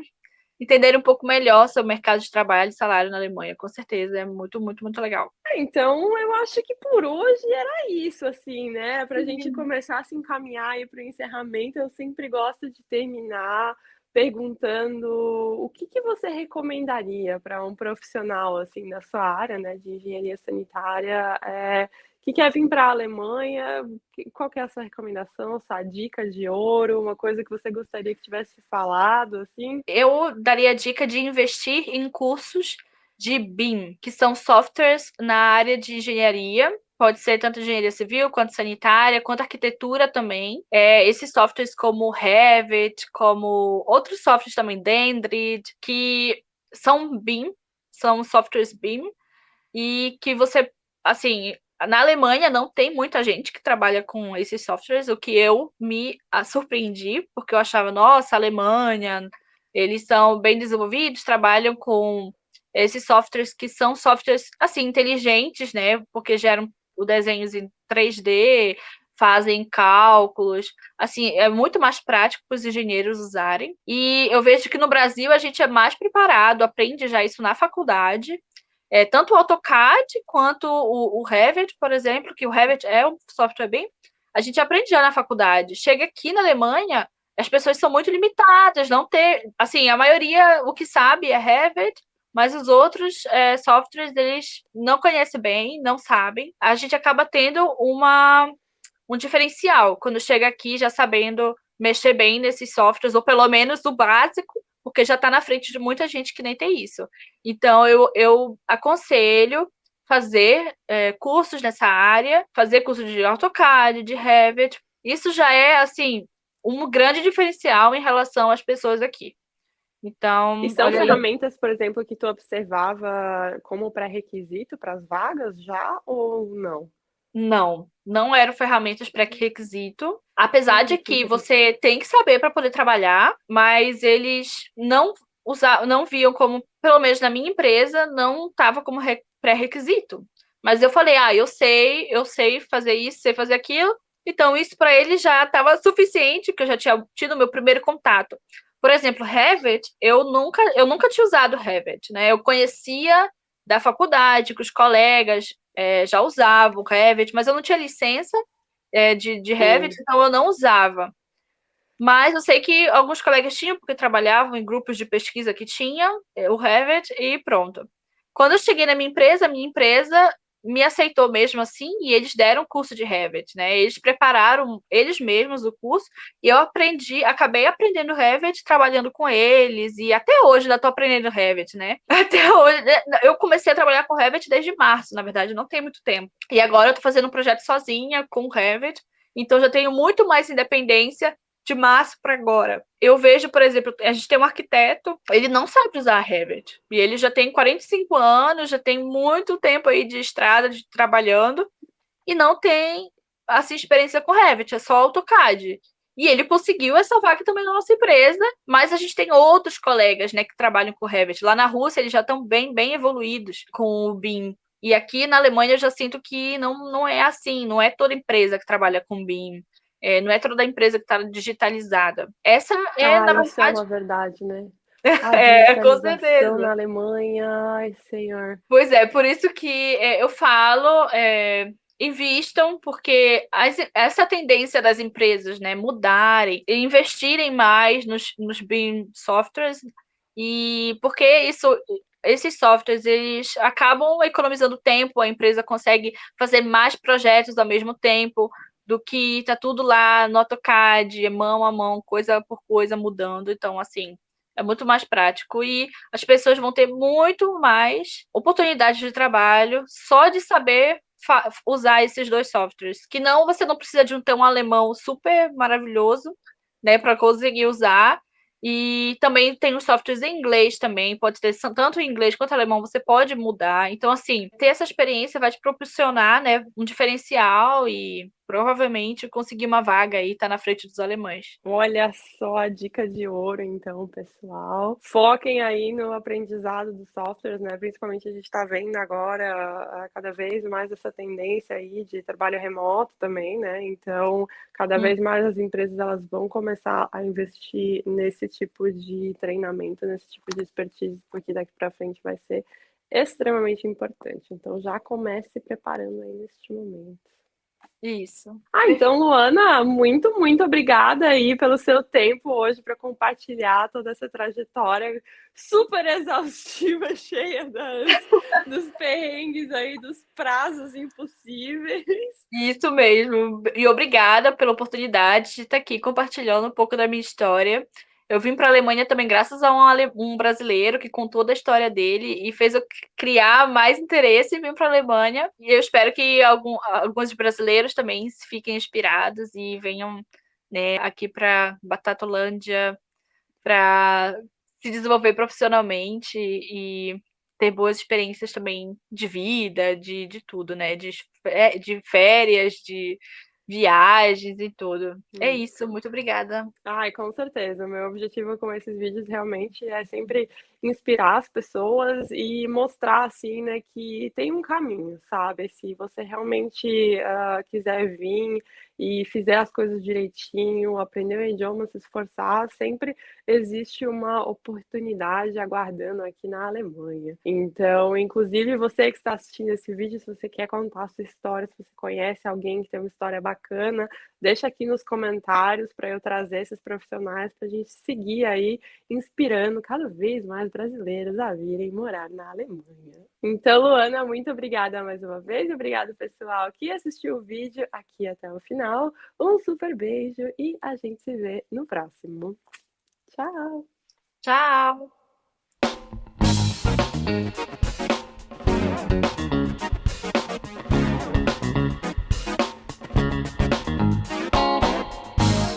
entender um pouco melhor sobre o mercado de trabalho e salário na Alemanha, com certeza. É muito, muito, muito legal. Então, eu acho que por hoje era isso, assim, né? Para a gente começar a se encaminhar aí para o encerramento, eu sempre gosto de terminar perguntando o que que você recomendaria para um profissional, assim, da sua área, né, de engenharia sanitária, que quer vir para a Alemanha, qual que é a sua recomendação, essa dica de ouro, uma coisa que você gostaria que tivesse falado, assim? Eu daria a dica de investir em cursos de BIM, que são softwares na área de engenharia. Pode ser tanto engenharia civil, quanto sanitária, quanto arquitetura também. Esses softwares como Revit, como outros softwares também, Dendrid, que são BIM, são softwares BIM, e que você, assim, na Alemanha não tem muita gente que trabalha com esses softwares, o que eu me surpreendi, porque eu achava, nossa, Alemanha, eles são bem desenvolvidos, trabalham com esses softwares que são softwares, assim, inteligentes, né, porque geram os desenhos em 3D, fazem cálculos, assim, é muito mais prático para os engenheiros usarem. E eu vejo que no Brasil a gente é mais preparado, aprende já isso na faculdade, tanto o AutoCAD quanto o Revit, por exemplo, que o Revit é um software bem. A gente aprende já na faculdade. Chega aqui na Alemanha, as pessoas são muito limitadas, não ter. Assim, a maioria o que sabe é Revit, mas os outros softwares eles não conhecem bem, não sabem. A gente acaba tendo um diferencial quando chega aqui já sabendo mexer bem nesses softwares, ou pelo menos o básico, porque já está na frente de muita gente que nem tem isso. Então, eu aconselho fazer cursos nessa área, fazer curso de AutoCAD, de Revit. Isso já é, assim, um grande diferencial em relação às pessoas aqui. E Então, são olha aí. ferramentas, por exemplo, que tu observava como pré-requisito para as vagas já ou não? Não, não eram ferramentas pré-requisito, apesar de Que que interessante. você tem que saber para poder trabalhar, mas eles não viam como, pelo menos na minha empresa, não estava como pré-requisito. Mas eu falei, eu sei fazer isso, sei fazer aquilo, então isso para eles já estava suficiente, que eu já tinha tido meu primeiro contato. Por exemplo, Revit, eu nunca tinha usado Revit, né? Eu conhecia da faculdade, que os colegas já usava o Revit, mas eu não tinha licença de Revit, Sim. então eu não usava. Mas eu sei que alguns colegas tinham, porque trabalhavam em grupos de pesquisa que tinham o Revit e pronto. Quando eu cheguei na minha empresa me aceitou mesmo assim e eles deram curso de Revit, né? Eles prepararam eles mesmos o curso e eu acabei aprendendo Revit trabalhando com eles e até hoje ainda estou aprendendo Revit, né? Até hoje, eu comecei a trabalhar com Revit desde março, na verdade, não tem muito tempo. E agora eu estou fazendo um projeto sozinha com Revit, então já tenho muito mais independência de março para agora. Eu vejo, por exemplo, a gente tem um arquiteto, ele não sabe usar Revit. E ele já tem 45 anos, já tem muito tempo aí de estrada, de trabalhando, e não tem assim, experiência com Revit, é só AutoCAD. E ele conseguiu essa vaga também na nossa empresa, mas a gente tem outros colegas, né, que trabalham com Revit. Lá na Rússia, eles já estão bem, bem evoluídos com o BIM. E aqui na Alemanha eu já sinto que não é assim, não é toda empresa que trabalha com BIM. Não é toda a empresa que está digitalizada. Essa é, na Isso é verdade, uma verdade, né? A com digitalização certeza. na Alemanha, ai, senhor. Pois é, por isso que eu falo, invistam, porque essa tendência das empresas, né, mudarem e investirem mais nos BIM softwares, e porque esses softwares eles acabam economizando tempo, a empresa consegue fazer mais projetos ao mesmo tempo do que tá tudo lá no AutoCAD, mão a mão, coisa por coisa mudando. Então, assim, é muito mais prático e as pessoas vão ter muito mais oportunidades de trabalho só de saber usar esses dois softwares. Que não, você não precisa de ter um alemão super maravilhoso, né, para conseguir usar. E também tem os softwares em inglês também, pode ter tanto em inglês quanto em alemão, você pode mudar. Então, assim, ter essa experiência vai te proporcionar, né, um diferencial e provavelmente conseguir uma vaga aí, tá na frente dos alemães. Olha só a dica de ouro, então, pessoal. Foquem aí no aprendizado dos softwares, né? Principalmente a gente está vendo agora cada vez mais essa tendência aí de trabalho remoto também, né? Então, cada vez mais as empresas elas vão começar a investir nesse tipo de treinamento, nesse tipo de expertise, porque daqui para frente vai ser extremamente importante. Então, já comece se preparando aí neste momento. Isso. Então, Luana, muito, muito obrigada aí pelo seu tempo hoje para compartilhar toda essa trajetória super exaustiva, cheia dos perrengues aí, dos prazos impossíveis. Isso mesmo. E obrigada pela oportunidade de estar aqui compartilhando um pouco da minha história. Eu vim para a Alemanha também graças a um brasileiro que contou da história dele e fez eu criar mais interesse em vir para a Alemanha. E eu espero que alguns brasileiros também fiquem inspirados e venham, né, aqui para Batatolândia para se desenvolver profissionalmente e ter boas experiências também de vida, de tudo, né? De férias, de viagens e tudo. É isso, muito obrigada. Ai, com certeza. Meu objetivo com esses vídeos realmente é sempre inspirar as pessoas e mostrar, assim, né, que tem um caminho, sabe? Se você realmente quiser vir e fizer as coisas direitinho, aprender o idioma, se esforçar, sempre existe uma oportunidade aguardando aqui na Alemanha. Então, inclusive, você que está assistindo esse vídeo, se você quer contar a sua história, se você conhece alguém que tem uma história bacana, deixa aqui nos comentários para eu trazer esses profissionais para a gente seguir aí inspirando cada vez mais brasileiros a virem morar na Alemanha. Então, Luana, muito obrigada mais uma vez. Obrigado, pessoal, que assistiu o vídeo aqui até o final. Um super beijo e a gente se vê no próximo. Tchau! Tchau!